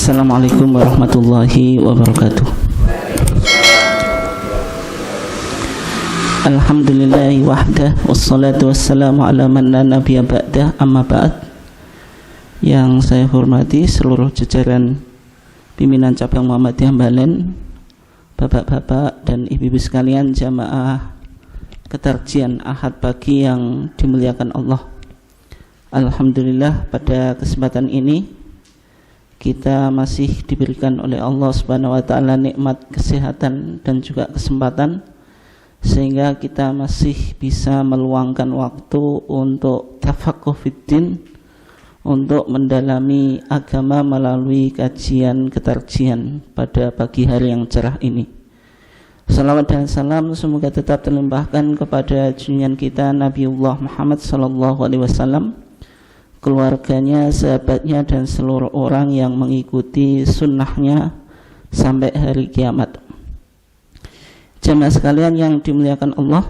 Assalamualaikum warahmatullahi wabarakatuh. Alhamdulillahi wahdah, wassalatu wassalamu ala man la nabiyya ba'dah, amma ba'd. Yang saya hormati seluruh jajaran pimpinan cabang Muhammadiyah Balen, bapak-bapak dan ibu-ibu sekalian, jamaah ketarjian Ahad pagi yang dimuliakan Allah. Alhamdulillah, pada kesempatan ini kita masih diberikan oleh Allah Subhanahu wa taala nikmat kesehatan dan juga kesempatan, sehingga kita masih bisa meluangkan waktu untuk tafaqquh fiddin, untuk mendalami agama melalui kajian ketarjian pada pagi hari yang cerah ini. Salawat dan salam semoga tetap terlimpahkan kepada junjungan kita Nabiullah Muhammad sallallahu alaihi wasallam, keluarganya, sahabatnya, dan seluruh orang yang mengikuti sunnahnya sampai hari kiamat. Jemaah sekalian yang dimuliakan Allah,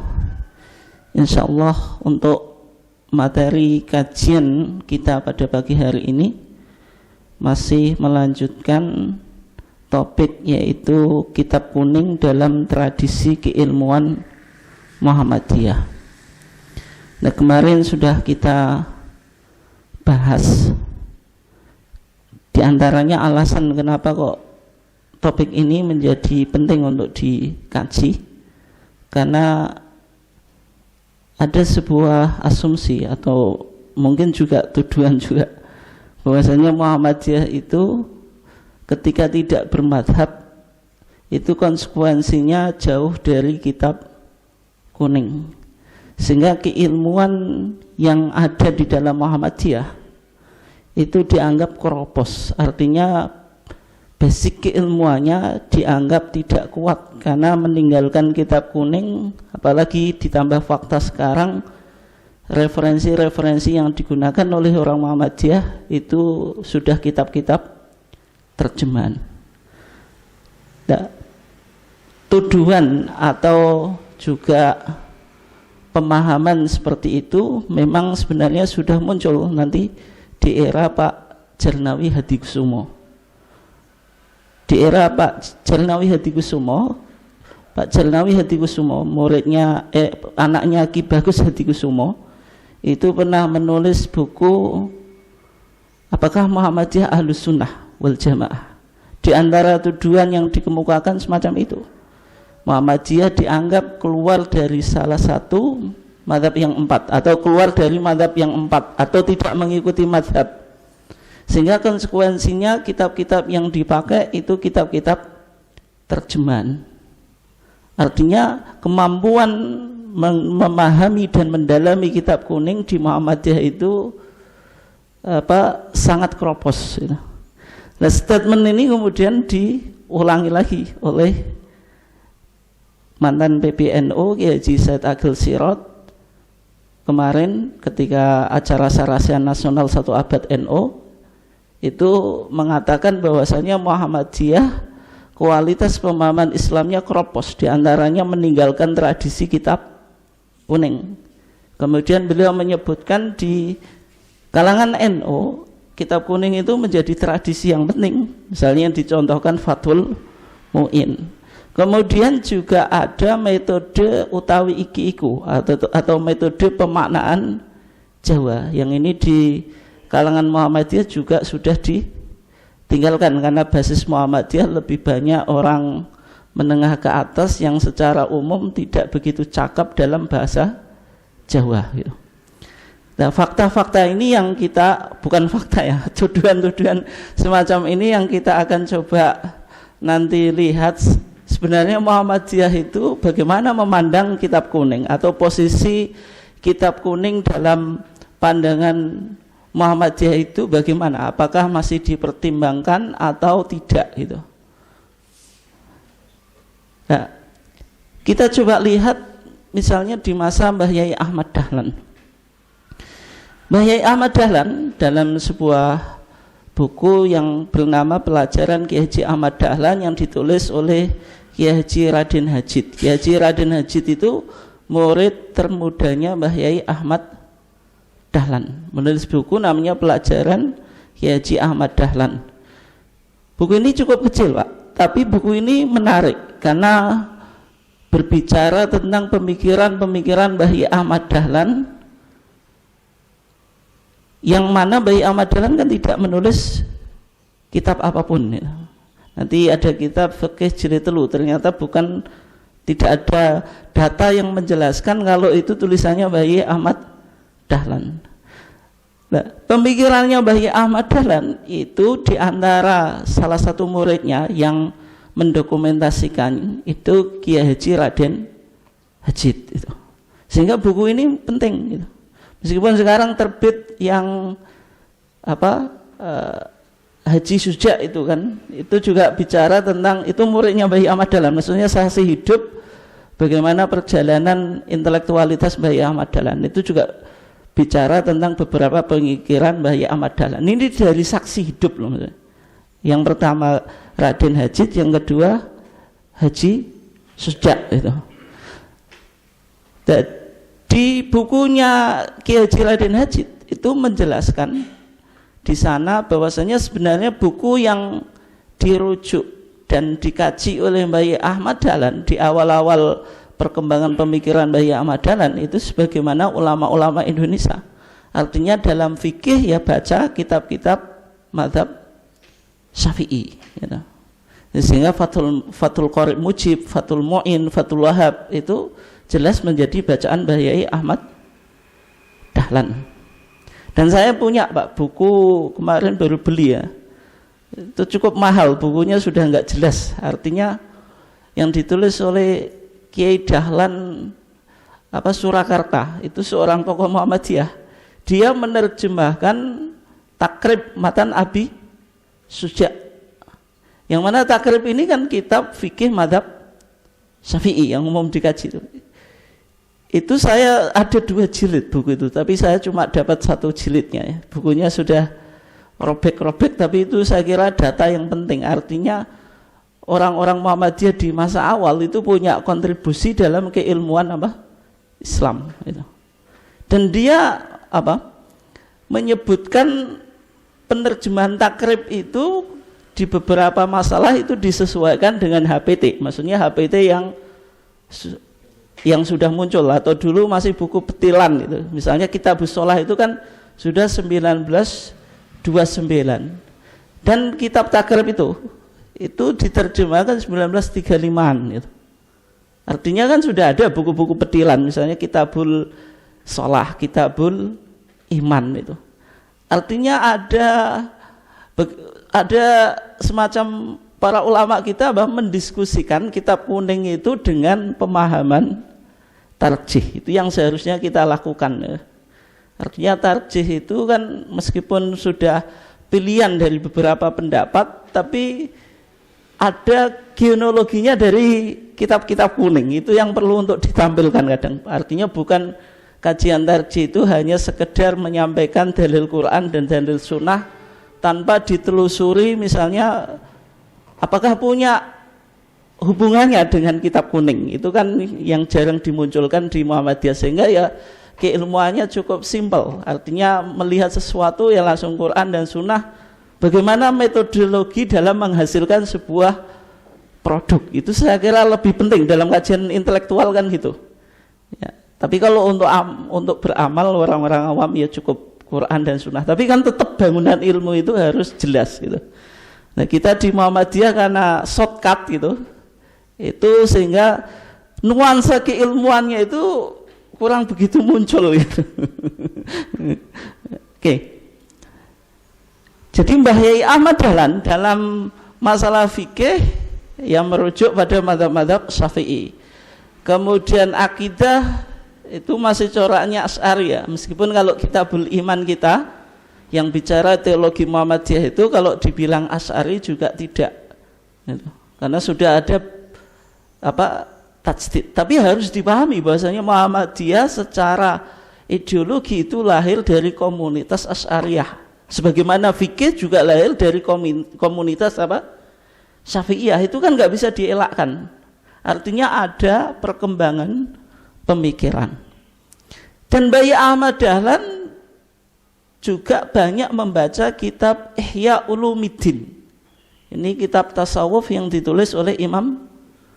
insya Allah untuk materi kajian kita pada pagi hari ini masih melanjutkan topik, yaitu kitab kuning dalam tradisi keilmuan Muhammadiyah. Nah, kemarin sudah kita bahas di antaranya alasan kenapa kok topik ini menjadi penting untuk dikaji, karena ada sebuah asumsi atau mungkin juga tuduhan juga bahwasanya Muhammadiyah itu ketika tidak bermadhab itu konsekuensinya jauh dari kitab kuning, sehingga keilmuan yang ada di dalam Muhammadiyah itu dianggap keropos, artinya basic keilmuannya dianggap tidak kuat karena meninggalkan kitab kuning. Apalagi ditambah fakta sekarang referensi-referensi yang digunakan oleh orang Muhammadiyah itu sudah kitab-kitab terjemahan. Nah, tuduhan atau juga pemahaman seperti itu memang sebenarnya sudah muncul nanti di era Pak Jalnawi Hadikusumo. Di era Pak Jalnawi Hadikusumo, Pak Jalnawi Hadikusumo, muridnya anaknya Ki Bagus Hadikusumo, itu pernah menulis buku Apakah Muhammadiyah Ahlus Sunnah wal Jamaah. Di antara tuduhan yang dikemukakan semacam itu, Muhammadiyah dianggap keluar dari salah satu mazhab yang empat, atau keluar dari mazhab yang empat, atau tidak mengikuti mazhab, sehingga konsekuensinya kitab-kitab yang dipakai itu kitab-kitab terjemahan. Artinya kemampuan memahami dan mendalami kitab kuning di Muhammadiyah itu sangat keropos. Nah, statement ini kemudian diulangi lagi oleh mantan PBNU Kiai Haji Said Agil Sirot kemarin ketika acara Sarasian Nasional 1 Abad NU, itu mengatakan bahwasanya Muhammadiyah kualitas pemahaman Islamnya keropos, diantaranya meninggalkan tradisi kitab kuning. Kemudian beliau menyebutkan di kalangan NU kitab kuning itu menjadi tradisi yang penting, misalnya yang dicontohkan Fathul Mu'in. Kemudian juga ada metode utawi iki-iku atau metode pemaknaan Jawa, yang ini di kalangan Muhammadiyah juga sudah ditinggalkan karena basis Muhammadiyah lebih banyak orang menengah ke atas yang secara umum tidak begitu cakap dalam bahasa Jawa. Nah, fakta-fakta ini yang kita, bukan fakta ya, tuduhan-tuduhan semacam ini yang kita akan coba nanti lihat. Sebenarnya Muhammadiyah itu bagaimana memandang kitab kuning, atau posisi kitab kuning dalam pandangan Muhammadiyah itu bagaimana? Apakah masih dipertimbangkan atau tidak gitu. Nah, kita coba lihat misalnya di masa Mbah Yai Ahmad Dahlan. Mbah Yai Ahmad Dahlan dalam sebuah buku yang bernama Pelajaran Kiai Haji Ahmad Dahlan yang ditulis oleh Kiai Haji Raden Hajid. Kiai Haji Raden Hajid itu murid termudanya Mbah Yai Ahmad Dahlan, menulis buku namanya Pelajaran Kiai Haji Ahmad Dahlan. Buku ini cukup kecil Pak, tapi buku ini menarik karena berbicara tentang pemikiran-pemikiran Mbah Yai Ahmad Dahlan, yang mana Mbah Yai Ahmad Dahlan kan tidak menulis kitab apapun ya. Nanti ada kitab fikih jilid 3, ternyata tidak ada data yang menjelaskan kalau itu tulisannya Mbah Yai Ahmad Dahlan. Nah, pemikirannya Mbah Yai Ahmad Dahlan itu diantara salah satu muridnya yang mendokumentasikan itu Kiai Haji Raden Hajid itu. Sehingga buku ini penting gitu. Meskipun sekarang terbit yang Haji Suja itu kan, itu juga bicara tentang, itu muridnya Mbah Yai Ahmad Dahlan, maksudnya saksi hidup bagaimana perjalanan intelektualitas Mbah Yai Ahmad Dahlan, itu juga bicara tentang beberapa pemikiran Mbah Yai Ahmad Dahlan. Ini dari saksi hidup loh. Yang pertama Raden Hajid, yang kedua Haji Suja itu. Di bukunya Kiai Haji Raden Hajid itu menjelaskan di sana bahwasanya sebenarnya buku yang dirujuk dan dikaji oleh Mbah Yai Ahmad Dahlan di awal-awal perkembangan pemikiran Mbah Yai Ahmad Dahlan itu sebagaimana ulama-ulama Indonesia. Artinya dalam fikih ya baca kitab-kitab mazhab Syafi'i gitu. Sehingga Fathul Qorib Mujib, Fathul Mu'in, Fathul Wahab itu jelas menjadi bacaan Mbah Yai Ahmad Dahlan. Dan saya punya Pak buku, kemarin baru beli ya. Itu cukup mahal, bukunya sudah nggak jelas. Artinya yang ditulis oleh Kiai Dahlan Surakarta, itu seorang tokoh Muhammadiyah. Dia menerjemahkan Takrib Matan Abi Suja. Yang mana Takrib ini kan kitab fikih madhab Syafi'i yang umum dikaji itu. Itu saya ada 2 jilid buku itu, tapi saya cuma dapat 1 jilidnya ya. Bukunya sudah robek-robek, tapi itu saya kira data yang penting. Artinya orang-orang Muhammadiyah di masa awal itu punya kontribusi dalam keilmuan Islam gitu. Dan dia menyebutkan penerjemahan takrib itu di beberapa masalah itu disesuaikan dengan HPT. Maksudnya HPT yang sudah muncul, atau dulu masih buku petilan itu. Misalnya Kitabus Shalah itu kan sudah 1929. Dan kitab takrib itu diterjemahkan 1935-an gitu. Artinya kan sudah ada buku-buku petilan, misalnya Kitabul Shalah, Kitabul Iman itu. Artinya ada semacam para ulama kita mendiskusikan kitab kuning itu dengan pemahaman tarjih. Itu yang seharusnya kita lakukan ya. Artinya tarjih itu kan meskipun sudah pilihan dari beberapa pendapat, tapi ada genealoginya dari kitab-kitab kuning. Itu yang perlu untuk ditampilkan kadang. Artinya bukan kajian tarjih itu hanya sekedar menyampaikan dalil Quran dan dalil sunnah tanpa ditelusuri misalnya apakah punya hubungannya dengan kitab kuning. Itu kan yang jarang dimunculkan di Muhammadiyah, sehingga ya keilmuannya cukup simpel. Artinya melihat sesuatu ya langsung Quran dan sunnah. Bagaimana metodologi dalam menghasilkan sebuah produk, itu saya kira lebih penting dalam kajian intelektual kan gitu ya. Tapi kalau untuk beramal orang-orang awam ya cukup Quran dan sunnah. Tapi kan tetap bangunan ilmu itu harus jelas gitu. Nah kita di Muhammadiyah karena shortcut gitu, itu sehingga nuansa keilmuannya itu kurang begitu muncul gitu. Oke. Jadi Mbah Yai Ahmad Dahlan dalam masalah fikih yang merujuk pada mazhab Syafi'i. Kemudian akidah itu masih coraknya Asy'ari ya. Meskipun kalau Kitabul Iman kita yang bicara teologi Muhammadiyah itu kalau dibilang Asy'ari juga tidak gitu. Karena sudah ada tajdid. Tapi harus dipahami bahwasanya Muhammadiyah secara ideologi itu lahir dari komunitas Asy'ariyah. Sebagaimana fikih juga lahir dari komunitas Syafi'iyah. Itu kan nggak bisa dielakkan. Artinya ada perkembangan pemikiran. Dan Mbah Yai Ahmad Dahlan juga banyak membaca kitab Ihya Ulumiddin. Ini kitab tasawuf yang ditulis oleh Imam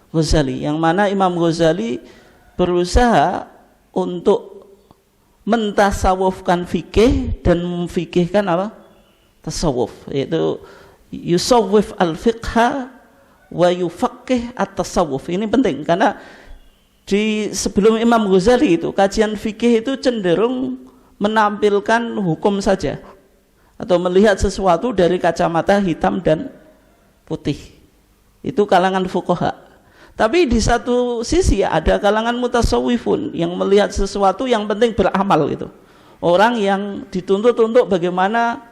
Ghazali, yang mana Imam Ghazali berusaha untuk mentasawufkan fikih dan memfikihkan apa? Tasawuf, yaitu yusawwif al-fiqha wa yufaqqih at-tasawuf. Ini penting karena di sebelum Imam Ghazali itu kajian fikih itu cenderung menampilkan hukum saja atau melihat sesuatu dari kacamata hitam dan putih. Itu kalangan fuqaha. Tapi di satu sisi ada kalangan mutasawwifun yang melihat sesuatu yang penting beramal gitu. Orang yang dituntut untuk bagaimana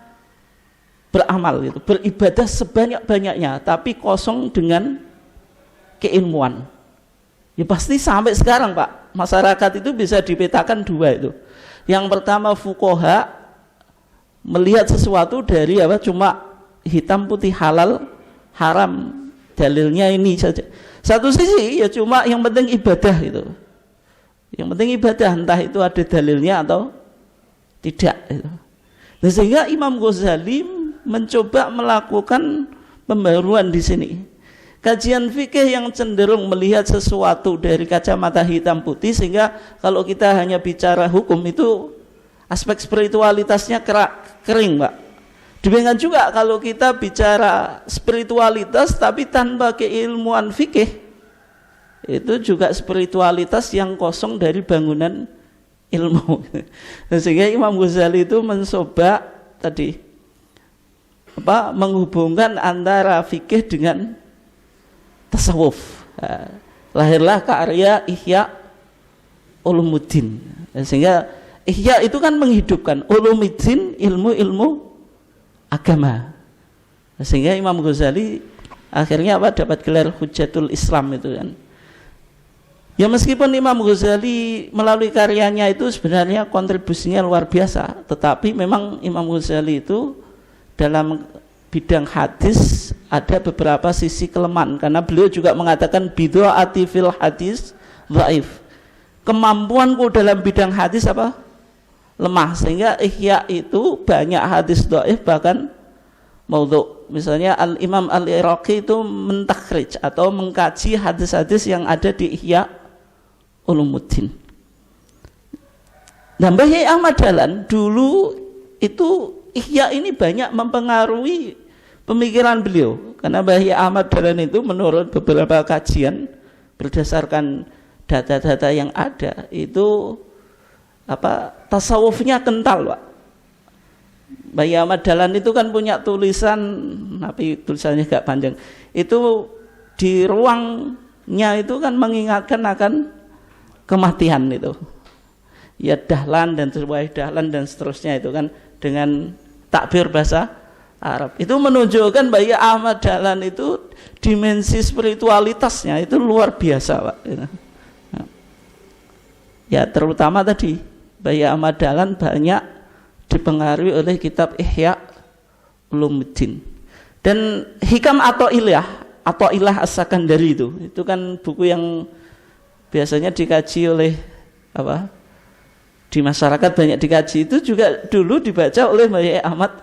beramal gitu, beribadah sebanyak-banyaknya tapi kosong dengan keilmuan. Ya pasti sampai sekarang Pak, masyarakat itu bisa dipetakan dua itu. Yang pertama fuqaha melihat sesuatu dari apa, cuma hitam putih, halal haram, dalilnya ini saja. Satu sisi ya cuma yang penting ibadah itu. Yang penting ibadah, entah itu ada dalilnya atau tidak itu. Nah, sehingga Imam Ghazali mencoba melakukan pembaruan di sini. Kajian fikih yang cenderung melihat sesuatu dari kacamata hitam putih, sehingga kalau kita hanya bicara hukum itu aspek spiritualitasnya kering Pak. Demikian juga kalau kita bicara spiritualitas tapi tanpa keilmuan fikih, itu juga spiritualitas yang kosong dari bangunan ilmu. Sehingga Imam Ghazali itu mencoba tadi menghubungkan antara fikih dengan tasawuf. Lahirlah karya Ihya Ulumuddin. Sehingga Ihya itu kan menghidupkan Ulumuddin, ilmu-ilmu agama. Sehingga Imam Ghazali akhirnya dapat gelar Hujjatul Islam itu kan. Ya meskipun Imam Ghazali melalui karyanya itu sebenarnya kontribusinya luar biasa, tetapi memang Imam Ghazali itu dalam bidang hadis ada beberapa sisi kelemahan, karena beliau juga mengatakan bid'ati fil hadis dhaif. Kemampuanku dalam bidang hadis lemah, sehingga Ihya itu banyak hadis dhaif bahkan maudhu. Misalnya Al-Imam Al-Iraqi itu mentakhrij atau mengkaji hadis-hadis yang ada di Ihya Ulumuddin. Nah, Mbah Yai Ahmad Dahlan dulu itu Ihya ini banyak mempengaruhi pemikiran beliau, karena Mbah Yai Ahmad Dahlan itu menurut beberapa kajian berdasarkan data-data yang ada itu tasawufnya kental Pak. Mbah Yai Ahmad Dahlan itu kan punya tulisan, tapi tulisannya agak panjang. Itu di ruangnya itu kan mengingatkan akan kematian itu. Ya Dahlan dan seterusnya itu kan dengan takbir bahasa Arab. Itu menunjukkan Mbah Yai Ahmad Dahlan itu dimensi spiritualitasnya itu luar biasa Pak. Ya terutama tadi Mbah Yai Ahmad Dahlan banyak dipengaruhi oleh kitab Ihya Ulumuddin. Dan Hikam Athaillah As-Sakandari itu kan buku yang biasanya dikaji oleh di masyarakat, banyak dikaji, itu juga dulu dibaca oleh Mbah Yai Ahmad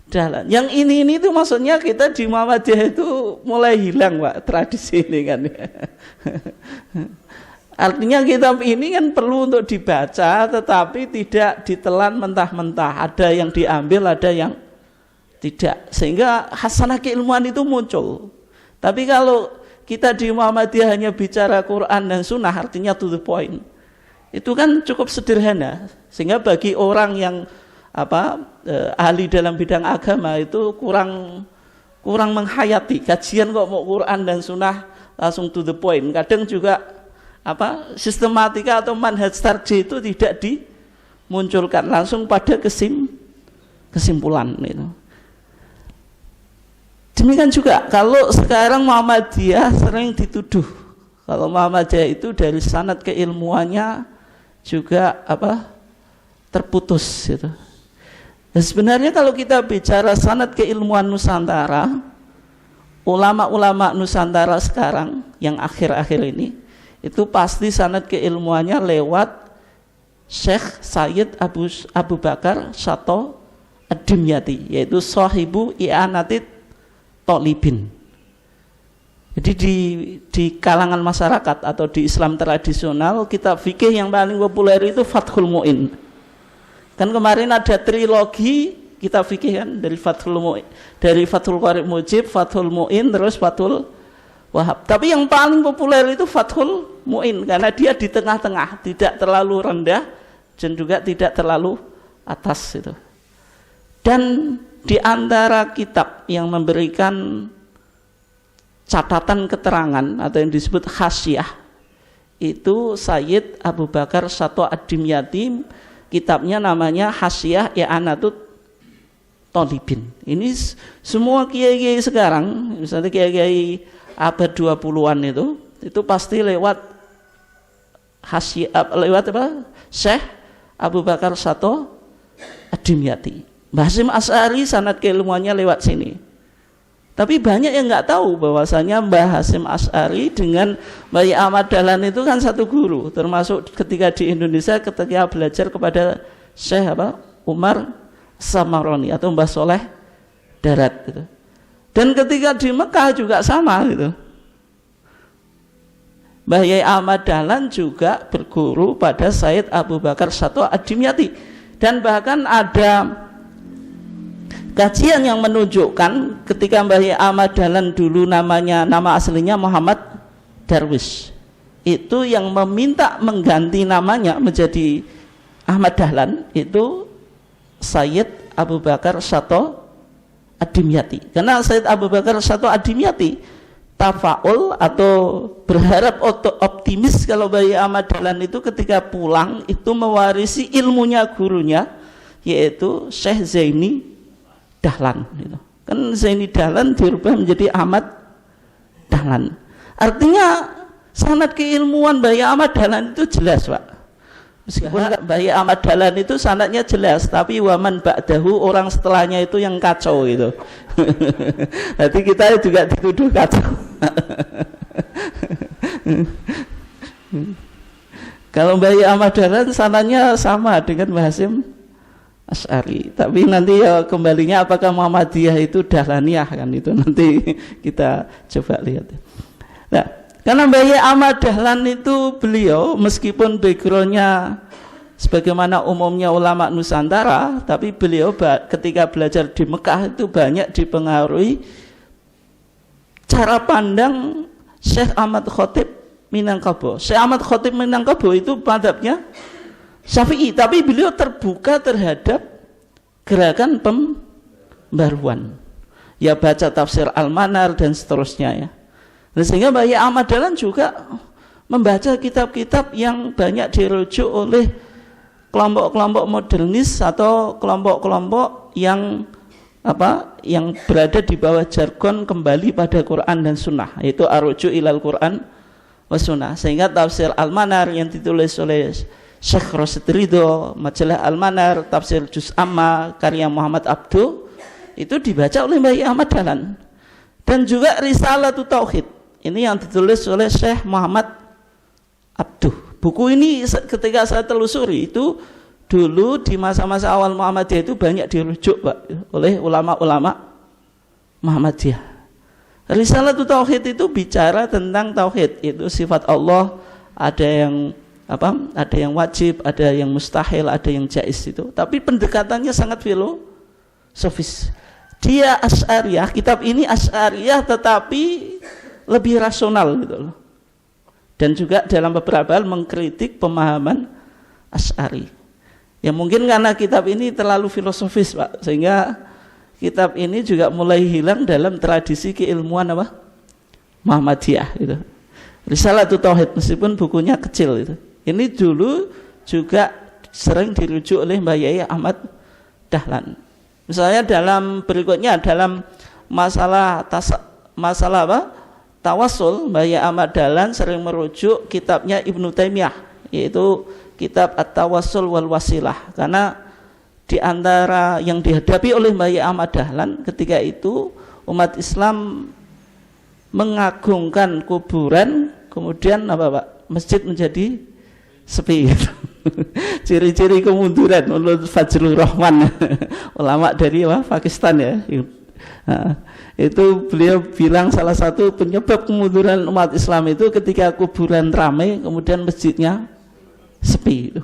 Dahlan. Yang ini itu maksudnya kita di Muhammadiyah itu mulai hilang Pak tradisi ini kan. Artinya kitab ini kan perlu untuk dibaca tetapi tidak ditelan mentah-mentah, ada yang diambil, ada yang tidak, sehingga hasanah keilmuan itu muncul. Tapi kalau kita di Muhammadiyah hanya bicara Quran dan Sunnah, artinya to the point, itu kan cukup sederhana, sehingga bagi orang yang ahli dalam bidang agama itu kurang menghayati kajian kok mau Quran dan Sunnah langsung to the point. Kadang juga sistematika atau manhaj tarjih itu tidak dimunculkan, langsung pada kesimpulan itu. Demikian juga kalau sekarang Muhammadiyah sering dituduh kalau Muhammadiyah itu dari sanad keilmuannya juga terputus gitu. Dan sebenarnya kalau kita bicara sanad keilmuan Nusantara, ulama-ulama Nusantara sekarang yang akhir-akhir ini itu pasti sanad keilmuannya lewat Syekh Sayyid Abu Bakar Sato Ad-Dimyati, yaitu Sahibu I'anatit Thalibin. Jadi di kalangan masyarakat atau di Islam tradisional, kitab fikih yang paling populer itu Fathul Mu'in. Kan kemarin ada trilogi kitab fikih kan, dari Fathul Mu'in, dari Fathul Qarib Mujib, Fathul Mu'in, terus Fathul Wahab. Tapi yang paling populer itu Fathul Mu'in karena dia di tengah-tengah, tidak terlalu rendah dan juga tidak terlalu atas itu. Dan di antara kitab yang memberikan catatan keterangan atau yang disebut hasyiah itu Sayyid Abu Bakar Sato Ad-Dimyati, kitabnya namanya Hasyiah I'anatut Thalibin. Ini semua kiai-kiai sekarang, misalnya kiai-kiai abad 20-an itu pasti lewat hasyiah, lewat apa? Syekh Abu Bakar Sato Ad-Dimyati. Mbah Hasyim Asy'ari sanad keilmuannya lewat sini. Tapi banyak yang nggak tahu bahwasanya Mbah Hasyim Asy'ari dengan Mbah Ahmad Dahlan itu kan satu guru, termasuk ketika di Indonesia ketika belajar kepada Syekh Umar Samaroni atau Mbah Soleh Darat gitu. Dan ketika di Mekah juga sama gitu. Mbah Yai Ahmad Dahlan juga berguru pada Sayyid Abu Bakar Sato Ad-Dimyati. Dan bahkan ada kajian yang menunjukkan ketika Mbah Yai Ahmad Dahlan dulu nama aslinya Muhammad Darwish, itu yang meminta mengganti namanya menjadi Ahmad Dahlan itu Sayyid Abu Bakar Sato Ad-Dimyati. Karena Sayyid Abu Bakar Sato Ad-Dimyati tafaul atau berharap optimis kalau Mbah Yai Ahmad Dahlan itu ketika pulang itu mewarisi ilmunya gurunya, yaitu Syekh Zaini Dahlan gitu. Kan Zaini Dahlan dirubah menjadi Ahmad Dahlan. Artinya sanad keilmuan Mbah Yai Ahmad Dahlan itu jelas, Pak. Meskipun Mbah Yai Ahmad Dahlan itu sanadnya jelas, tapi waman ba'dahu, orang setelahnya itu yang kacau gitu. Nanti kita juga dituduh kacau. Kalau Mbah Yai Ahmad Dahlan sanadnya sama dengan Mbah Hasyim Asy'ari, tapi nanti ya kembalinya apakah Muhammadiyah itu Dahlaniyah kan, itu nanti kita coba lihat. Nah, karena Mbah Yai Ahmad Dahlan itu beliau meskipun backgroundnya sebagaimana umumnya ulama Nusantara, tapi beliau ketika belajar di Mekah itu banyak dipengaruhi cara pandang Syekh Ahmad Khatib Minangkabau. Syekh Ahmad Khatib Minangkabau itu madhabnya Syafi'i, tapi beliau terbuka terhadap gerakan pembaruan. Ya baca tafsir Al-Manar dan seterusnya ya. Dan sehingga Mbah Yai Ahmad Dahlan juga membaca kitab-kitab yang banyak dirujuk oleh kelompok-kelompok modernis atau kelompok-kelompok yang yang berada di bawah jargon kembali pada Quran dan Sunnah, yaitu aruju ilal Quran wa Sunnah. Sehingga tafsir Al-Manar yang ditulis oleh Syekh Rasyid Ridho, majalah Al-Manar, tafsir Juz Amma karya Muhammad Abduh itu dibaca oleh Mbah Yai Ahmad Dahlan. Dan juga Risalatut Tauhid ini yang ditulis oleh Syekh Muhammad Abduh. Buku ini ketika saya telusuri itu dulu di masa-masa awal Muhammadiyah itu banyak dirujuk, Pak, oleh ulama-ulama Muhammadiyah. Risalatut Tauhid itu bicara tentang tauhid, itu sifat Allah, ada yang ada yang wajib, ada yang mustahil, ada yang jaiz itu. Tapi pendekatannya sangat filosofis. Dia Asy'ariyah, kitab ini Asy'ariyah tetapi lebih rasional gitu loh. Dan juga dalam beberapa hal mengkritik pemahaman Asy'ari. Ya mungkin karena kitab ini terlalu filosofis, Pak, sehingga kitab ini juga mulai hilang dalam tradisi keilmuan Muhammadiyah gitu. Risalatut Tauhid meskipun bukunya kecil itu. Ini dulu juga sering dirujuk oleh Mbah Yai Ahmad Dahlan. Misalnya dalam berikutnya dalam masalah tawassul, Mbah Yai Ahmad Dahlan sering merujuk kitabnya Ibnu Taimiyah, yaitu kitab At-Tawassul wal Wasilah. Karena di antara yang dihadapi oleh Mbah Yai Ahmad Dahlan ketika itu umat Islam mengagungkan kuburan, kemudian masjid menjadi sepi gitu. Ciri-ciri kemunduran menurut Fajrul Rahman ulama dari Pakistan ya, Nah, itu beliau bilang salah satu penyebab kemunduran umat Islam itu ketika kuburan ramai kemudian masjidnya sepi itu.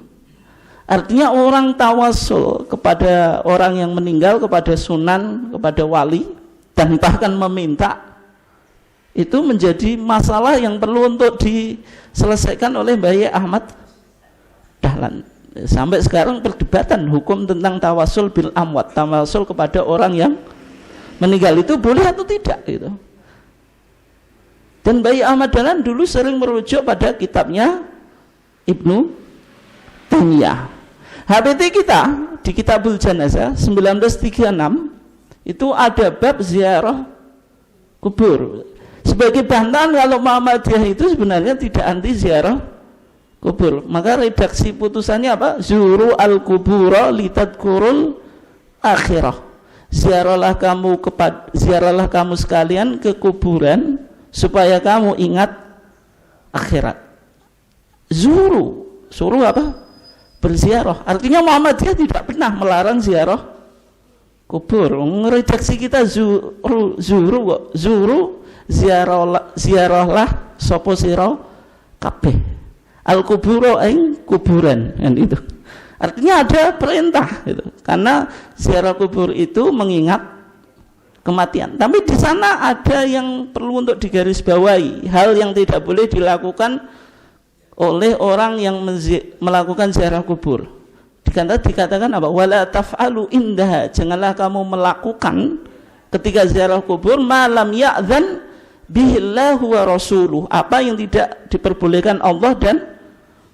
Artinya orang tawasul kepada orang yang meninggal, kepada sunan, kepada wali, dan bahkan meminta, itu menjadi masalah yang perlu untuk diselesaikan oleh Mbah Ahmad Dahlan. Sampai sekarang perdebatan hukum tentang tawasul bil amwat, tawasul kepada orang yang meninggal itu boleh atau tidak gitu. Dan Mbah Ahmad Dahlan dulu sering merujuk pada kitabnya Ibnu Taimiyah. HPT kita di Kitabul Janazah 1936 itu ada bab ziarah kubur. Sebagai bantahan kalau Muhammadiyah itu sebenarnya tidak anti ziarah kubur. Maka redaksi putusannya apa? Zuru al-kubura litadkurul akhirah. Ziarahlah kamu sekalian ke kuburan supaya kamu ingat akhirat. Suruh apa? Berziarah. Artinya Muhammadiyah tidak pernah melarang ziarah kubur. Redaksi kita zuru ziarahlah sapa sira kabeh. Al kuburo ing kuburan kan itu. Artinya ada perintah gitu. Karena ziarah kubur itu mengingat kematian. Tapi di sana ada yang perlu untuk digarisbawahi, hal yang tidak boleh dilakukan oleh orang yang melakukan ziarah kubur. Dikatakan apa? Wala taf'alu indaha, janganlah kamu melakukan ketika ziarah kubur malam ya'dzan bihillahu wa rasuluh, apa yang tidak diperbolehkan Allah dan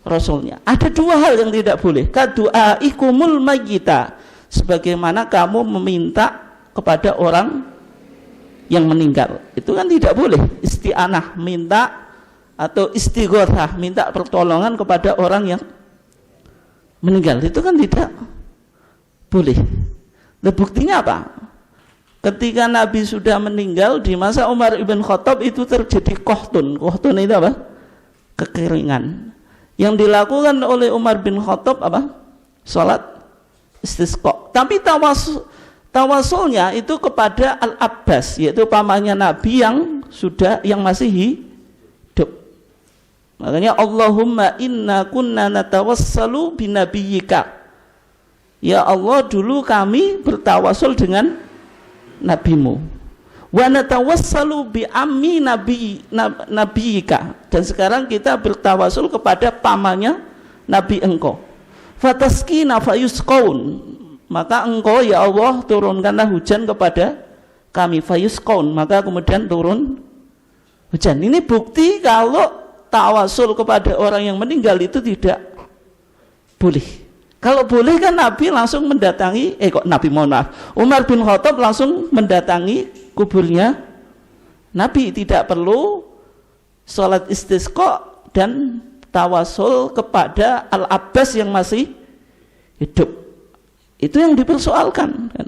Rasulnya. Ada dua hal yang tidak boleh. Kadu'aikumul mayyita, sebagaimana kamu meminta kepada orang yang meninggal. Itu kan tidak boleh. Isti'anah, minta, atau istighothah, minta pertolongan kepada orang yang meninggal. Itu kan tidak boleh. Nah, buktinya apa? Ketika Nabi sudah meninggal di masa Umar ibn Khattab itu terjadi kohtun. Kohtun itu apa? Kekeringan. Yang dilakukan oleh Umar bin Khattab apa? Salat istisqa. Tapi tawasulnya itu kepada Al-Abbas, yaitu pamannya Nabi yang masih hidup. Makanya Allahumma inna kunna natawassalu binabiyyika. Ya Allah, dulu kami bertawasul dengan nabimu. Wa natawassalu bi ammi nabiyyika, dan sekarang kita bertawasul kepada pamannya nabi engkau. Fataskina fayusqaun, maka engkau ya Allah turunkanlah hujan kepada kami. Fayusqaun, maka kemudian turun hujan. Ini bukti kalau tawasul kepada orang yang meninggal itu tidak boleh. Kalau boleh kan Nabi langsung mendatangi, Umar bin Khattab langsung mendatangi kuburnya Nabi, tidak perlu sholat istisqa dan tawasul kepada Al-Abbas yang masih hidup. Itu yang dipersoalkan kan.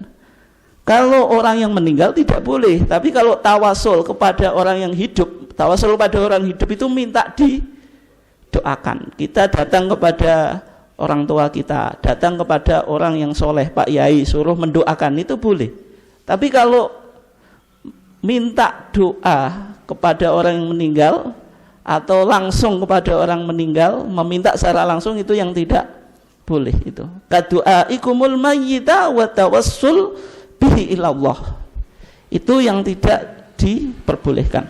Kalau orang yang meninggal tidak boleh, tapi kalau tawasul kepada orang yang hidup, tawasul kepada orang hidup itu minta didoakan. Kita datang kepada orang tua kita, datang kepada orang yang soleh, Pak Yai, suruh mendoakan, itu boleh. Tapi kalau minta doa kepada orang yang meninggal atau langsung kepada orang meninggal, meminta secara langsung, itu yang tidak boleh. Itu kadu'aikumul mayyita wa tawassul bihi ilallah, itu yang tidak diperbolehkan.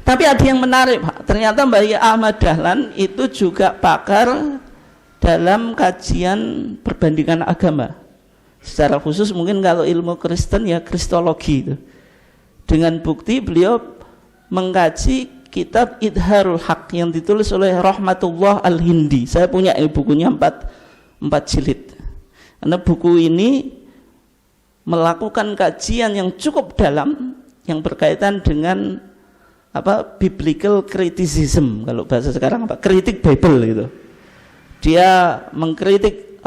Tapi ada yang menarik, Pak. Ternyata Mbah Ahmad Dahlan itu juga pakar dalam kajian perbandingan agama. Secara khusus mungkin kalau ilmu Kristen ya kristologi itu. Dengan bukti beliau mengkaji kitab Idharul Haq yang ditulis oleh Rahmatullah Al-Hindi. Saya punya bukunya 4 jilid. Karena buku ini melakukan kajian yang cukup dalam yang berkaitan dengan biblical criticism, kalau bahasa sekarang kritik Bible gitu. Dia mengkritik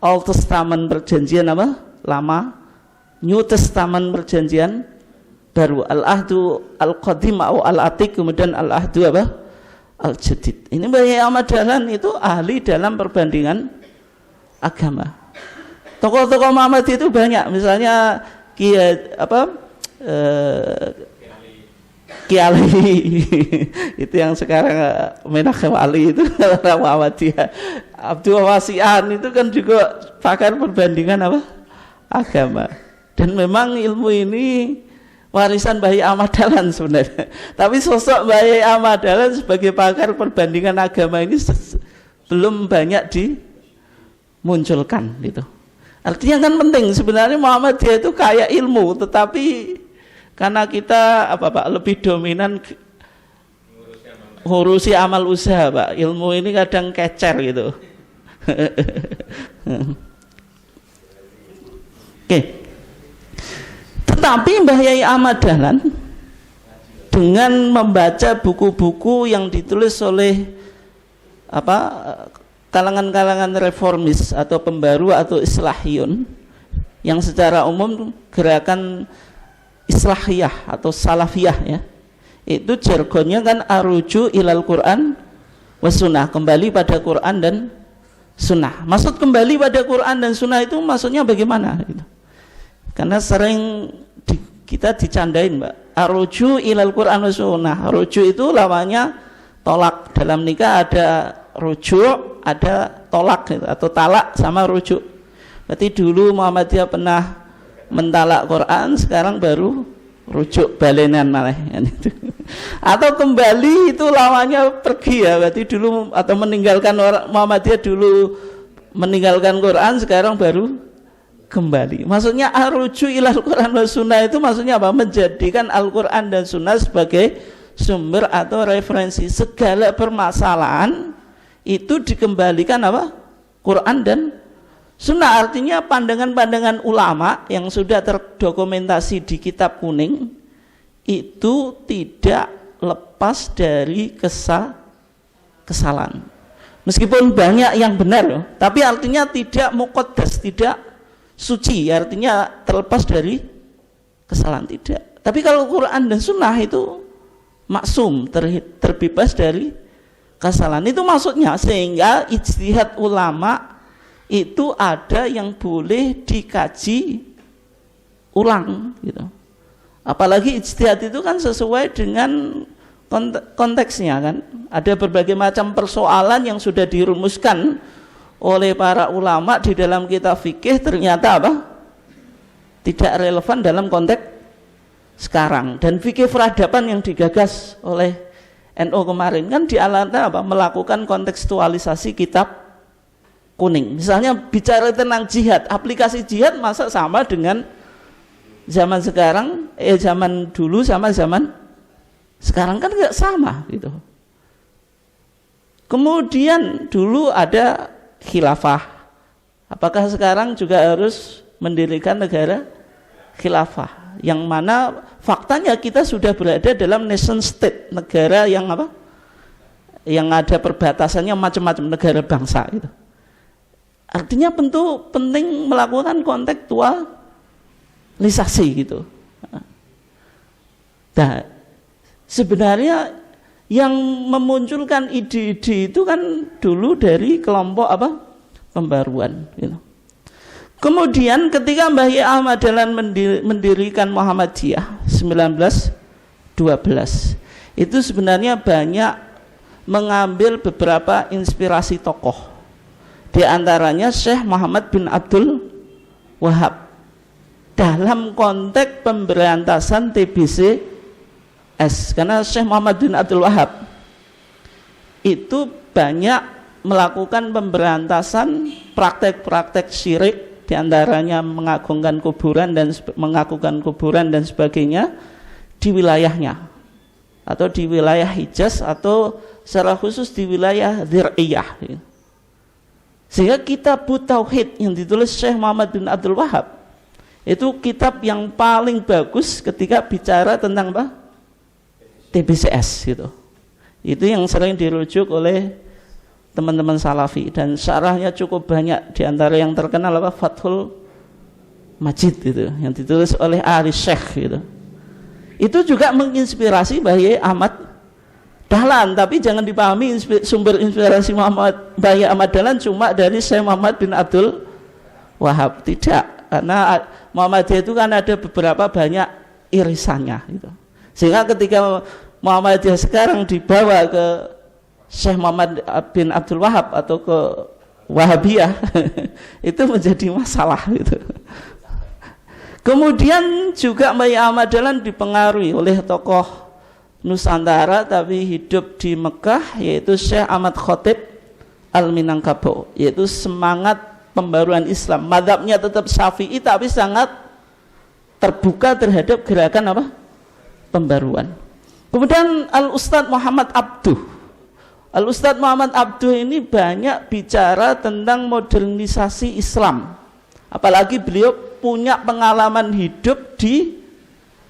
Old Testament perjanjian lama, New Testament perjanjian baru, Al-Ahdu Al-Qadim atau Al-Atiq, kemudian Al-Ahdu Al-Jadid. Ini Mbah Ahmad Dahlan itu ahli dalam perbandingan agama. Tokoh-tokoh Muhammad itu banyak, misalnya Kiai itu yang sekarang Menachem Ali itu Muhammadiyah. Abdul Wasian itu kan juga pakar perbandingan agama. Dan memang ilmu ini warisan Bayi Ahmad Dahlan sebenarnya. Tapi sosok Bayi Ahmad Dahlan sebagai pakar perbandingan agama ini belum banyak dimunculkan gitu. Artinya kan penting sebenarnya Muhammadiyah itu kaya ilmu, tetapi karena kita lebih dominan ngurusi amal usaha, Pak. Ilmu ini kadang kecer gitu. Oke. Tetapi Mbah Yai Ahmad Dahlan dengan membaca buku-buku yang ditulis oleh kalangan-kalangan reformis atau pembaru atau islahiyun yang secara umum gerakan islahiyah atau salafiyah ya, itu jargonnya kan aruju ilal Quran was sunnah, kembali pada Quran dan sunnah. Maksud kembali pada Quran dan sunnah itu maksudnya bagaimana gitu. Karena sering kita dicandain, Mbak, aruju ilal Quran was sunnah. Ruju itu lawannya tolak. Dalam nikah ada rujuk, ada tolak gitu, atau talak sama rujuk. Berarti dulu Muhammadiyah pernah mentalak Quran, sekarang baru rujuk balenan malah kan itu. Atau kembali itu lawannya pergi ya, berarti dulu atau meninggalkan Muhammadiyah dulu meninggalkan Quran, sekarang baru kembali. Maksudnya aruju ilal Quran wa sunnah itu maksudnya apa? Menjadikan Al-Quran dan sunnah sebagai sumber atau referensi. Segala permasalahan itu dikembalikan Quran dan sunnah. Artinya pandangan-pandangan ulama yang sudah terdokumentasi di kitab kuning itu tidak lepas dari kesalahan. Meskipun banyak yang benar, tapi artinya tidak muqaddas, tidak suci, artinya terlepas dari kesalahan, tidak. Tapi kalau Quran dan sunnah itu maksum, terbebas dari kesalahan. Itu maksudnya, sehingga ijtihad ulama itu ada yang boleh dikaji ulang gitu. Apalagi ijtihad itu kan sesuai dengan konteksnya kan. Ada berbagai macam persoalan yang sudah dirumuskan oleh para ulama di dalam kitab fikih, ternyata tidak relevan dalam konteks sekarang. Dan fikih peradaban yang digagas oleh NU kemarin kan dialatkan melakukan kontekstualisasi kitab kuning. Misalnya bicara tentang jihad, aplikasi jihad masa sama dengan zaman sekarang, zaman dulu sama zaman sekarang kan nggak sama gitu. Kemudian dulu ada khilafah, apakah sekarang juga harus mendirikan negara khilafah? Yang mana faktanya kita sudah berada dalam nation state, negara yang yang ada perbatasannya macam-macam, negara bangsa gitu. Artinya tentu penting melakukan kontekstualisasi gitu. Nah, sebenarnya yang memunculkan ide-ide itu kan dulu dari kelompok pembaruan gitu. Kemudian ketika Mbah Yai Ahmad Dahlan mendirikan Muhammadiyah 1912, itu sebenarnya banyak mengambil beberapa inspirasi tokoh. Di antaranya Syekh Muhammad bin Abdul Wahab dalam konteks pemberantasan TBC-S. Karena Syekh Muhammad bin Abdul Wahab itu banyak melakukan pemberantasan praktek-praktek syirik, di antaranya mengagungkan kuburan dan sebagainya di wilayahnya, atau di wilayah Hijaz, atau secara khusus di wilayah Dzir'iyah. Sehingga kitab Tauhid yang ditulis Syekh Muhammad bin Abdul Wahab itu kitab yang paling bagus ketika bicara tentang TBCS gitu. Itu yang sering dirujuk oleh teman-teman Salafi, dan syarahnya cukup banyak, di antara yang terkenal Fathul Majid itu yang ditulis oleh Ali Syekh gitu. Itu juga menginspirasi Mbah Yai Ahmad Dahlan, tapi jangan dipahami sumber inspirasi Mbah Yai Ahmad Dahlan cuma dari Syekh Muhammad bin Abdul Wahab, tidak. karena Muhammadiyah itu kan ada beberapa banyak irisannya gitu. Sehingga ketika Muhammadiyah sekarang dibawa ke Syekh Muhammad bin Abdul Wahab atau ke Wahabiyah itu menjadi masalah gitu. Kemudian juga Mbah Ahmad Dahlan dipengaruhi oleh tokoh Nusantara tapi hidup di Mekah, yaitu Syekh Ahmad Khotib Al-Minangkabau, yaitu semangat pembaruan Islam. Mazhabnya tetap Syafi'i tapi sangat terbuka terhadap gerakan apa? Pembaruan. Kemudian Al-Ustadz Muhammad Abduh. Al-Ustadz Muhammad Abduh ini banyak bicara tentang modernisasi Islam. Apalagi beliau punya pengalaman hidup di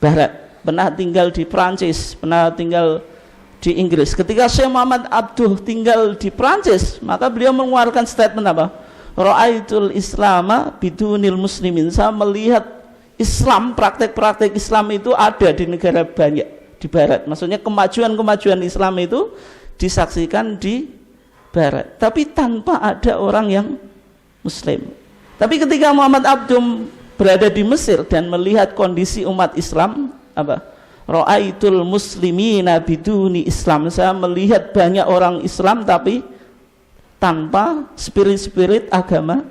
Barat. Pernah tinggal di Prancis, pernah tinggal di Inggris. Ketika Syekh Muhammad Abduh tinggal di Prancis, maka beliau mengeluarkan statement apa? Ra'aitul Islama bidunil muslimin. Saya melihat Islam, praktek-praktek Islam itu ada di negara banyak di Barat. Maksudnya kemajuan-kemajuan Islam itu disaksikan di Barat, tapi tanpa ada orang yang Muslim. Tapi ketika Muhammad Abduh berada di Mesir dan melihat kondisi umat Islam, apa? Ra'aitul muslimina biduni Islam. Saya melihat banyak orang Islam tapi tanpa spirit-spirit agama